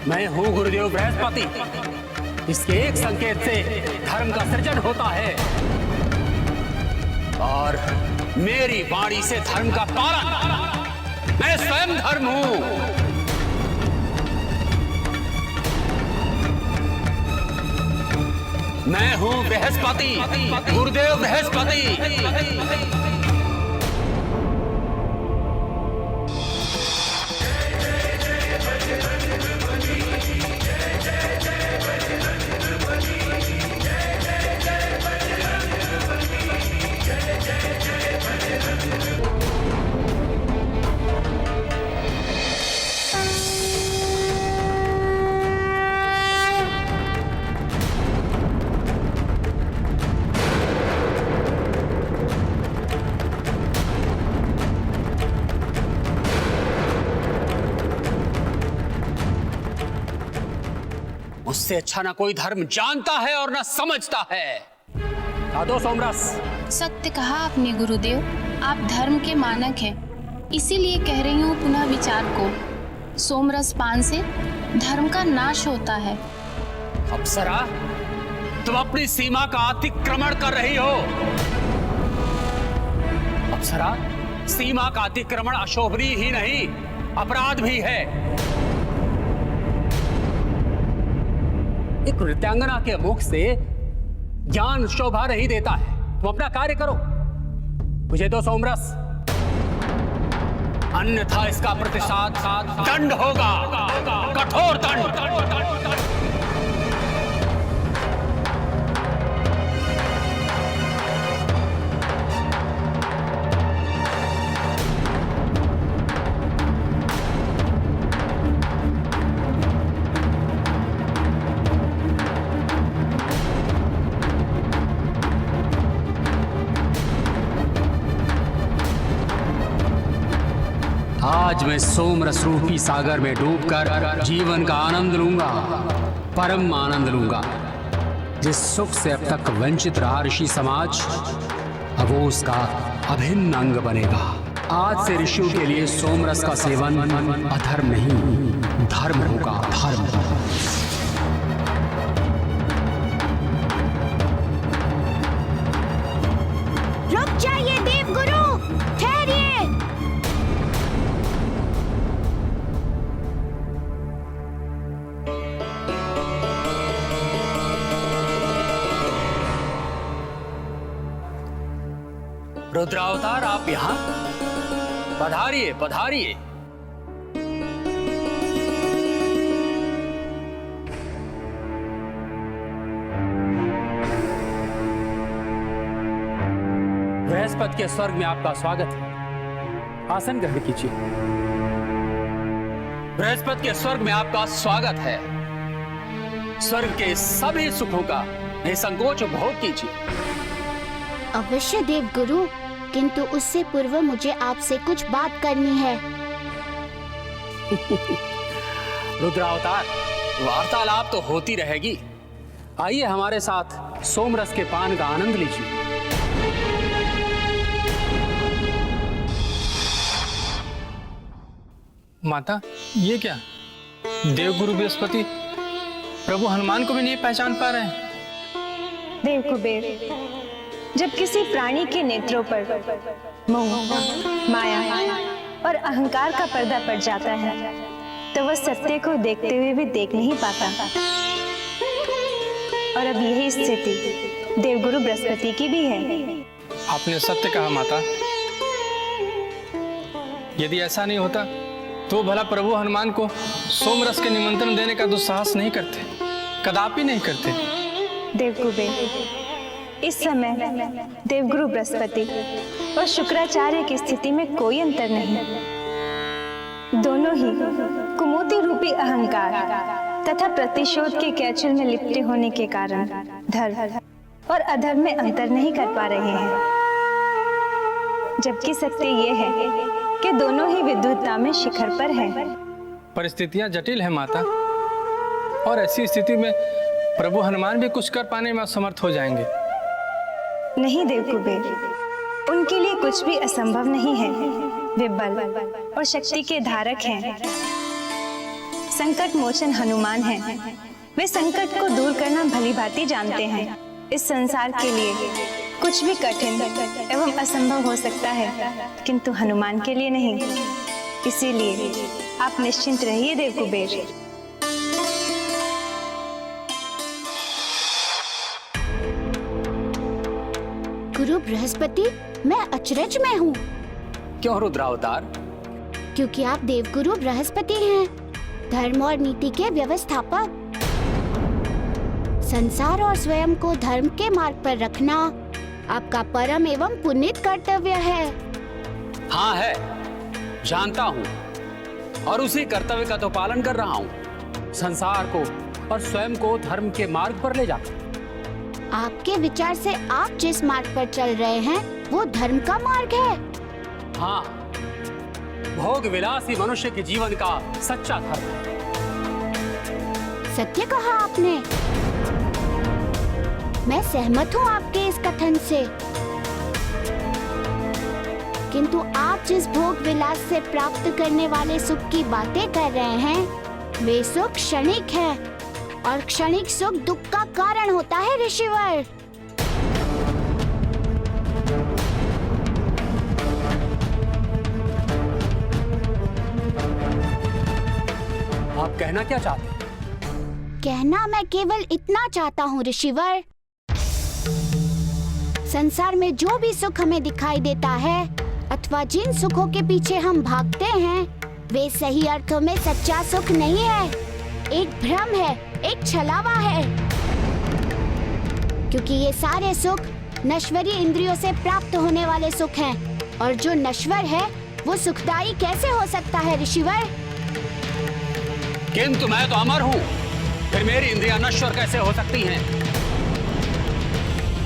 मैं हूं गुरुदेव बृहस्पति। इसके एक संकेत से धर्म का सृजन होता है। और मेरी वाणी से धर्म का पालन, मैं स्वयं धर्म हूं। मैं हूं बृहस्पति, गुरुदेव बृहस्पति। उससे अच्छा ना कोई धर्म जानता है और ना समझता है। दो सोमरस। सत्य कहा आपने गुरुदेव, आप धर्म के मानक हैं, इसीलिए कह रही हूँ पुनः विचार को। सोमरस पान से धर्म का नाश होता है। अप्सरा, तुम अपनी सीमा का अतिक्रमण कर रही हो। अप्सरा, सीमा का अतिक्रमण अशोभनीय ही नहीं, अपराध भी है। एक नृत्यांगना के मुख से ज्ञान शोभा नहीं देता है। तुम अपना कार्य करो, मुझे दो सोमरस, अन्यथा इसका प्रतिशत दंड होगा, कठोर दंड। आज मैं सोमरस रूपी सागर में डूबकर जीवन का आनंद लूंगा, परम आनंद लूंगा। जिस सुख से अब तक वंचित रहा ऋषि समाज, अब वो उसका अभिन्न अंग बनेगा। आज से ऋषियों के लिए सोमरस का सेवन अधर्म नहीं, धर्म होगा, धर्म। रुक जाइए देवगुरु, ठहरिए। रुद्रावतार, आप यहां? पधारिए, पधारिए। बृहस्पति के स्वर्ग में आपका स्वागत है। आसन ग्रहण कीजिए। बृहस्पति के स्वर्ग में आपका स्वागत है। स्वर्ग के सभी सुखों का निसंकोच उपभोग कीजिए। अवश्य देवगुरु, किंतु उससे पूर्व मुझे आपसे कुछ बात करनी है। रुद्रावतार, वार्तालाप तो होती रहेगी। आइए हमारे साथ सोमरस के पान का आनंद लीजिए। माता, ये क्या? देवगुरु बृहस्पति प्रभु हनुमान को भी नहीं पहचान पा रहे हैं। देव कुबेर, जब किसी प्राणी के नेत्रों पर मोह, माया और अहंकार का पर्दा पड़ जाता है तो वह सत्य को देखते हुए भी देख नहीं पाता। और अब यही स्थिति देवगुरु बृहस्पति की भी है। आपने सत्य कहा माता। यदि ऐसा नहीं होता तो भला प्रभु हनुमान को सोमरस के निमंत्रण देने का दुस्साहस नहीं करते, कदापि नहीं करते। देव कुबेर, इस समय देवगुरु बृहस्पति और शुक्राचार्य की स्थिति में कोई अंतर नहीं। दोनों ही कुमोती रूपी अहंकार तथा प्रतिशोध के कैचुल में लिपटे होने के कारण धर्म और अधर्म में अंतर नहीं कर पा रहे हैं। जबकि सत्य ये है कि दोनों ही विद्वत्ता में शिखर पर हैं। परिस्थितियां जटिल है माता, और ऐसी स्थिति में प्रभु हनुमान भी कुछ कर पाने में असमर्थ हो जाएंगे। नहीं देव कुबेर, उनके लिए कुछ भी असंभव नहीं है। वे बल और शक्ति के धारक हैं। संकट मोचन हनुमान हैं। वे संकट को दूर करना भली भांति जानते हैं। इस संसार के लिए कुछ भी कठिन एवं असंभव हो सकता है, किंतु हनुमान के लिए नहीं। इसीलिए आप निश्चिंत रहिए देव कुबेर। गुरु बृहस्पति, मैं अचरज में हूँ क्यों रुद्रावतार? क्योंकि आप देवगुरु बृहस्पति हैं, धर्म और नीति के व्यवस्थापक। संसार और स्वयं को धर्म के मार्ग पर रखना आपका परम एवं पुनीत कर्तव्य है। हाँ है, जानता हूँ, और उसी कर्तव्य का तो पालन कर रहा हूँ, संसार को और स्वयं को धर्म के मार्ग पर ले जाकर। आपके विचार से आप जिस मार्ग पर चल रहे हैं वो धर्म का मार्ग है। हाँ, भोग विलासी मनुष्य के जीवन का सच्चा धर्म है। सत्य कहा आपने। मैं सहमत हूँ आपके इस कथन से, किंतु आप जिस भोग विलास से प्राप्त करने वाले सुख की बातें कर रहे हैं वे सुख क्षणिक है, और क्षणिक सुख दुख का कारण होता है ऋषिवर। आप कहना क्या चाहते हैं? कहना मैं केवल इतना चाहता हूँ ऋषिवर, संसार में जो भी सुख हमें दिखाई देता है अथवा जिन सुखों के पीछे हम भागते हैं वे सही अर्थों में सच्चा सुख नहीं है, एक भ्रम है, एक छलावा है। क्योंकि ये सारे सुख नश्वरी इंद्रियों से प्राप्त होने वाले सुख हैं, और जो नश्वर है वो सुखदायी कैसे हो सकता है ऋषिवर? किंतु मैं तो अमर हूँ, फिर मेरी इंद्रियां नश्वर कैसे हो सकती हैं?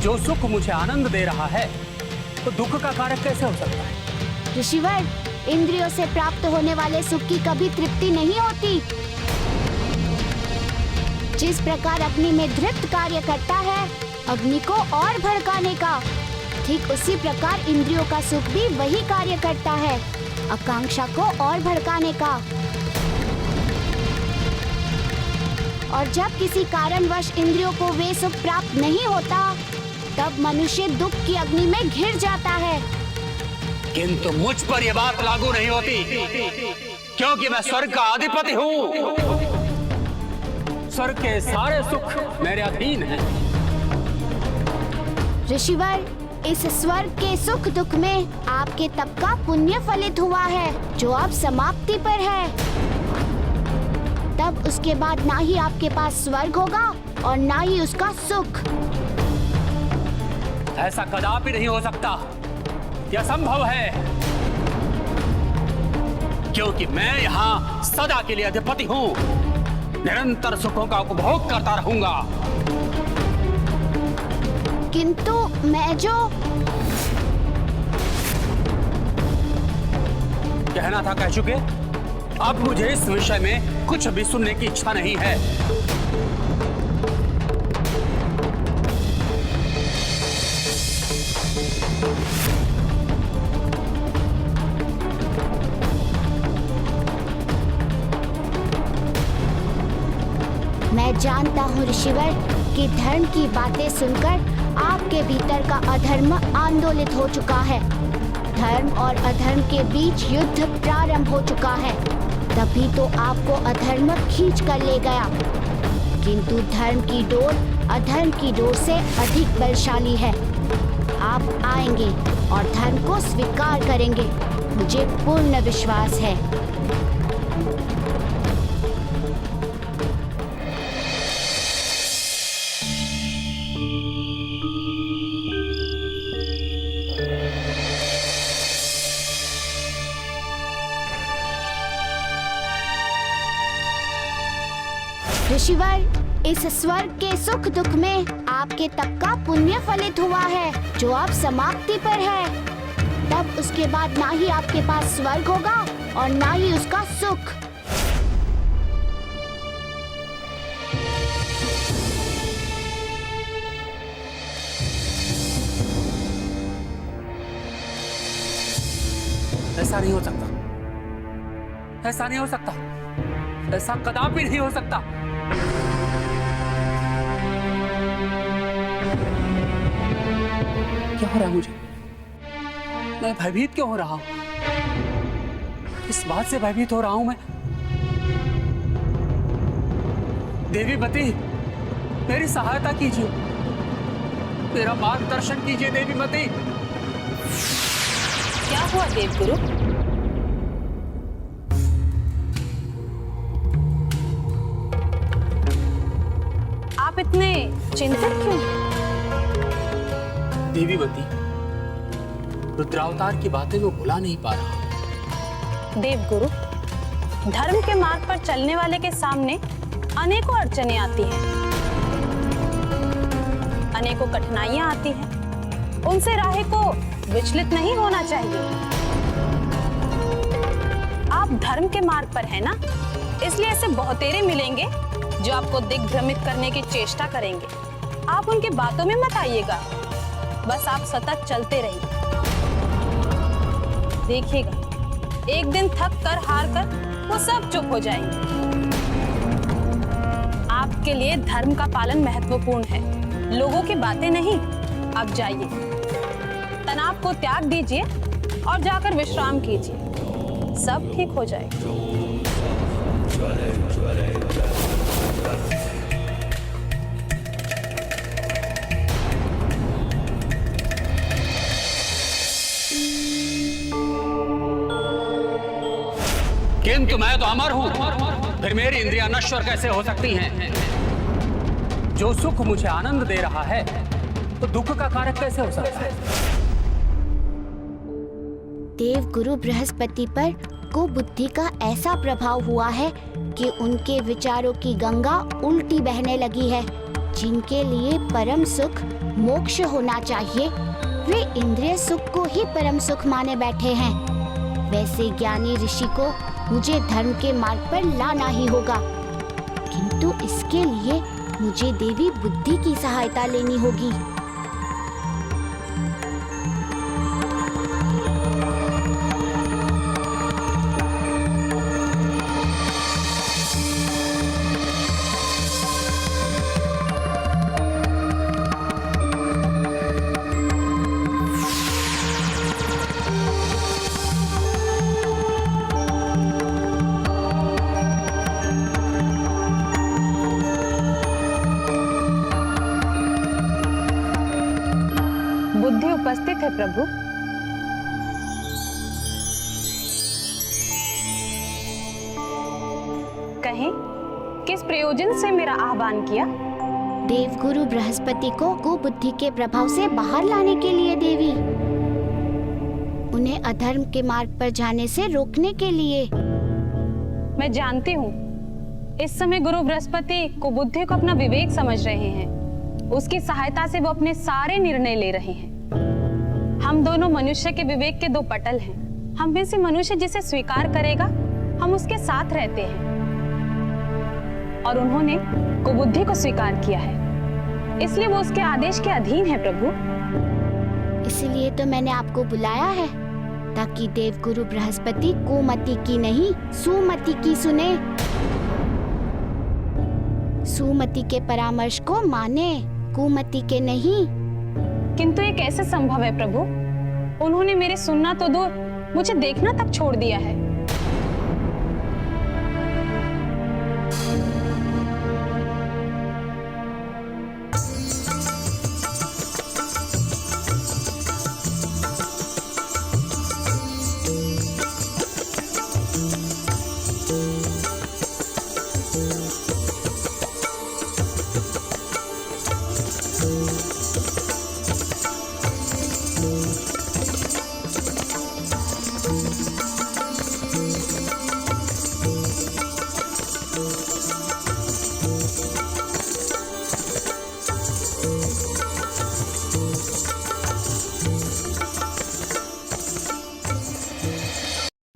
जो सुख मुझे आनंद दे रहा है तो दुख का कारक कैसे हो सकता है? ऋषिवर, इंद्रियों से प्राप्त होने वाले सुख की कभी तृप्ति नहीं होती। जिस प्रकार अग्नि में धृत कार्य करता है अग्नि को और भड़काने का, ठीक उसी प्रकार इंद्रियों का सुख भी वही कार्य करता है, आकांक्षा को और भड़काने का। और जब किसी कारणवश इंद्रियों को वे सुख प्राप्त नहीं होता तब मनुष्य दुख की अग्नि में घिर जाता है। किंतु मुझ पर यह बात लागू नहीं होती, क्योंकि मैं स्वर्ग का अधिपति हूँ। स्वर्ग के सारे सुख मेरे अधीन हैं। ऋषिवर, इस स्वर्ग के सुख दुख में आपके तप का पुण्य फलित हुआ है, जो अब समाप्ति पर है। तब उसके बाद ना ही आपके पास स्वर्ग होगा और ना ही उसका सुख। ऐसा कदापि नहीं हो सकता, यह संभव है, क्योंकि मैं यहाँ सदा के लिए अधिपति हूँ, निरंतर सुखों का उपभोग करता रहूंगा। किंतु मैं जो कहना था कह चुके, अब मुझे इस विषय में कुछ भी सुनने की इच्छा नहीं है। मैं जानता हूँ ऋषिवर कि धर्म की बातें सुनकर आपके भीतर का अधर्म आंदोलित हो चुका है। धर्म और अधर्म के बीच युद्ध प्रारंभ हो चुका है, तभी तो आपको अधर्म खींच कर ले गया। किंतु धर्म की डोर अधर्म की डोर से अधिक बलशाली है। आप आएंगे और धर्म को स्वीकार करेंगे, मुझे पूर्ण विश्वास है। ऋषिवर, इस स्वर्ग के सुख दुख में आपके तप का पुण्य फलित हुआ है, जो अब समाप्ति पर है। तब उसके बाद ना ही आपके पास स्वर्ग होगा और ना ही उसका सुख। ऐसा नहीं हो सकता, ऐसा नहीं हो सकता, ऐसा कदापि नहीं हो सकता। क्या हो रहा है मुझे? मैं भयभीत क्यों हो रहा हूं? इस बात से भयभीत हो रहा हूं मैं। देवी मती, मेरी सहायता कीजिए, मेरा मार्गदर्शन कीजिए देवी मती। क्या हुआ देवगुरु? आप इतने चिंतित क्यों? देवी मती, रुद्रावतार की बातें मैं भुला नहीं पा रहा। देवगुरु, धर्म के मार्ग पर चलने वाले के सामने अनेकों अड़चनें आती हैं, अनेकों कठिनाइयां आती हैं। उनसे राह को विचलित नहीं होना चाहिए। आप धर्म के मार्ग पर हैं ना, इसलिए ऐसे बहुतेरे मिलेंगे जो आपको दिग्भ्रमित करने की चेष्टा करेंगे। आप उनकी बातों में मत आइएगा, बस आप सतत चलते रहिए। देखिएगा, एक दिन थक कर हार कर वो सब चुप हो जाएंगे। आपके लिए धर्म का पालन महत्वपूर्ण है, लोगों की बातें नहीं। अब जाइए, तनाव को त्याग दीजिए और जाकर विश्राम कीजिए, सब ठीक हो जाएगा। किंतु मैं तो अमर हूं, फिर मेरी इंद्रियां नश्वर कैसे हो सकती हैं? जो सुख मुझे आनंद दे रहा है तो दुख का कारक कैसे हो सकता है? देव गुरु बृहस्पति पर कुबुद्धि का ऐसा प्रभाव हुआ है कि उनके विचारों की गंगा उल्टी बहने लगी है। जिनके लिए परम सुख मोक्ष होना चाहिए, वे इंद्रिय सुख को ही परम सुख माने बैठे हैं। वैसे ज्ञानी ऋषि को मुझे धर्म के मार्ग पर लाना ही होगा, किंतु इसके लिए मुझे देवी बुद्धि की सहायता लेनी होगी। बुद्धि उपस्थित है प्रभु। कहें, किस प्रयोजन से मेरा आह्वान किया? देवगुरु बृहस्पति को कुबुद्धि के प्रभाव से बाहर लाने के लिए देवी, उन्हें अधर्म के मार्ग पर जाने से रोकने के लिए। मैं जानती हूँ, इस समय गुरु बृहस्पति कुबुद्धि को अपना विवेक समझ रहे हैं। उसकी सहायता से वो अपने सारे निर्णय ले रहे हैं। हम दोनों मनुष्य के विवेक के दो पटल हैं। हम में से मनुष्य जिसे स्वीकार करेगा, हम उसके साथ रहते हैं, और उन्होंने कुबुद्धि को स्वीकार किया है, इसलिए वो उसके आदेश के अधीन है प्रभु। इसलिए तो मैंने आपको बुलाया है, ताकि देवगुरु बृहस्पति कुमति की नहीं सुमति की सुने, सुमति के परामर्श को माने, कुमति के नहीं। किंतु ये कैसे संभव है प्रभु? उन्होंने मेरे सुनना तो दूर, मुझे देखना तक छोड़ दिया है।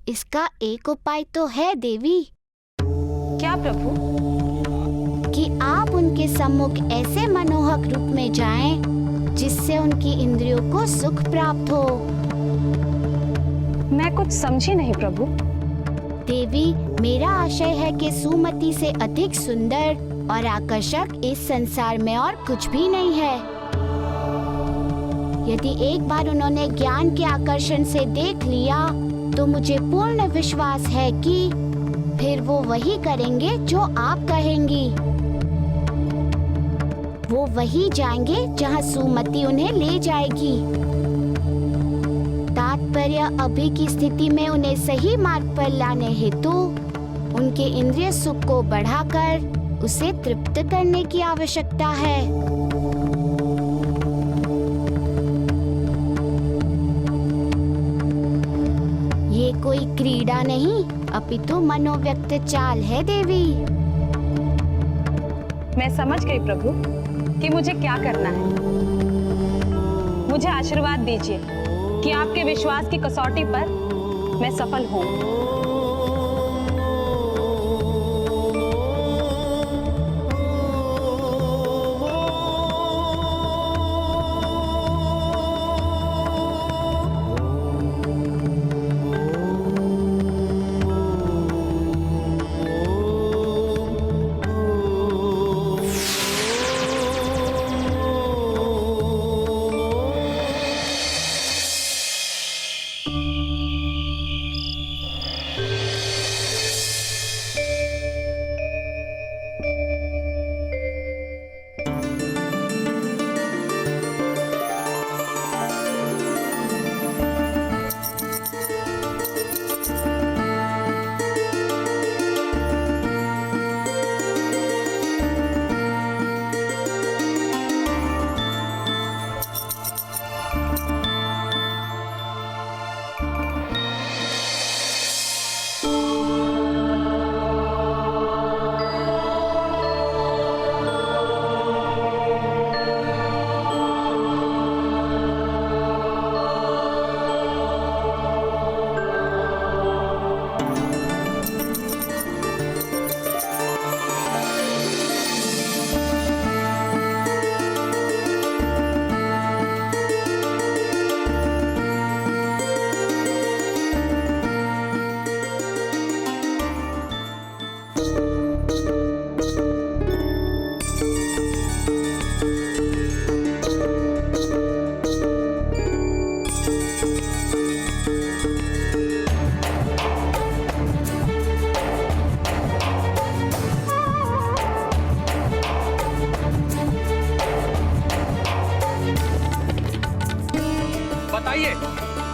इसका एक उपाय तो है देवी। क्या प्रभु? कि आप उनके सम्मुख ऐसे मनोहक रूप में जाएं, जिससे उनकी इंद्रियों को सुख प्राप्त हो। मैं कुछ समझी नहीं प्रभु। देवी, मेरा आशय है कि सुमति से अधिक सुंदर और आकर्षक इस संसार में और कुछ भी नहीं है। यदि एक बार उन्होंने ज्ञान के आकर्षण से देख लिया तो मुझे पूर्ण विश्वास है कि फिर वो वही करेंगे जो आप कहेंगी। वो वही जाएंगे जहाँ सुमति उन्हें ले जाएगी। तात्पर्य अभी की स्थिति में उन्हें सही मार्ग पर लाने हेतु उनके इंद्रिय सुख को बढ़ाकर उसे तृप्त करने की आवश्यकता है। ये कोई क्रीड़ा नहीं अपितु मनोव्यक्त चाल है देवी। मैं समझ गई प्रभु कि मुझे क्या करना है। मुझे आशीर्वाद दीजिए कि आपके विश्वास की कसौटी पर मैं सफल हूँ।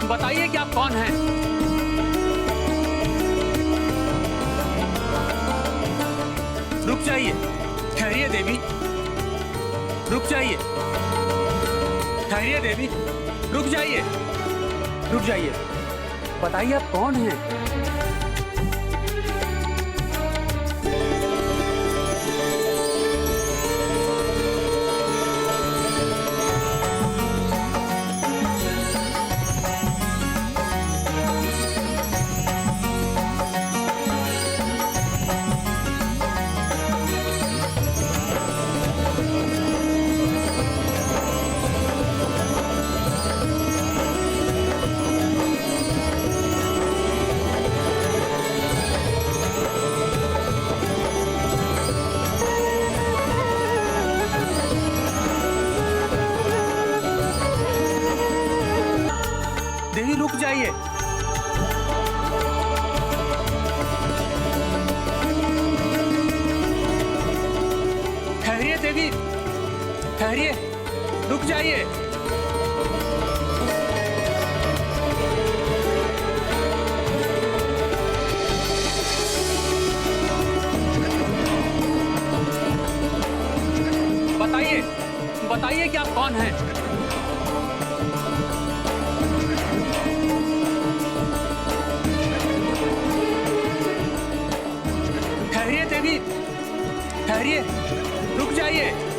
बताइए कि आप कौन हैं? रुक जाइए, ठहरिए देवी, रुक जाइए, ठहरिए देवी, रुक जाइए, रुक जाइए, बताइए आप कौन हैं? देवी रुक जाइए, ठहरिए देवी, ठहरिए, रुक जाइए, बताइए, बताइए कि आप कौन हैं? ठहरिए देवी, ठहरिए, रुक जाइए।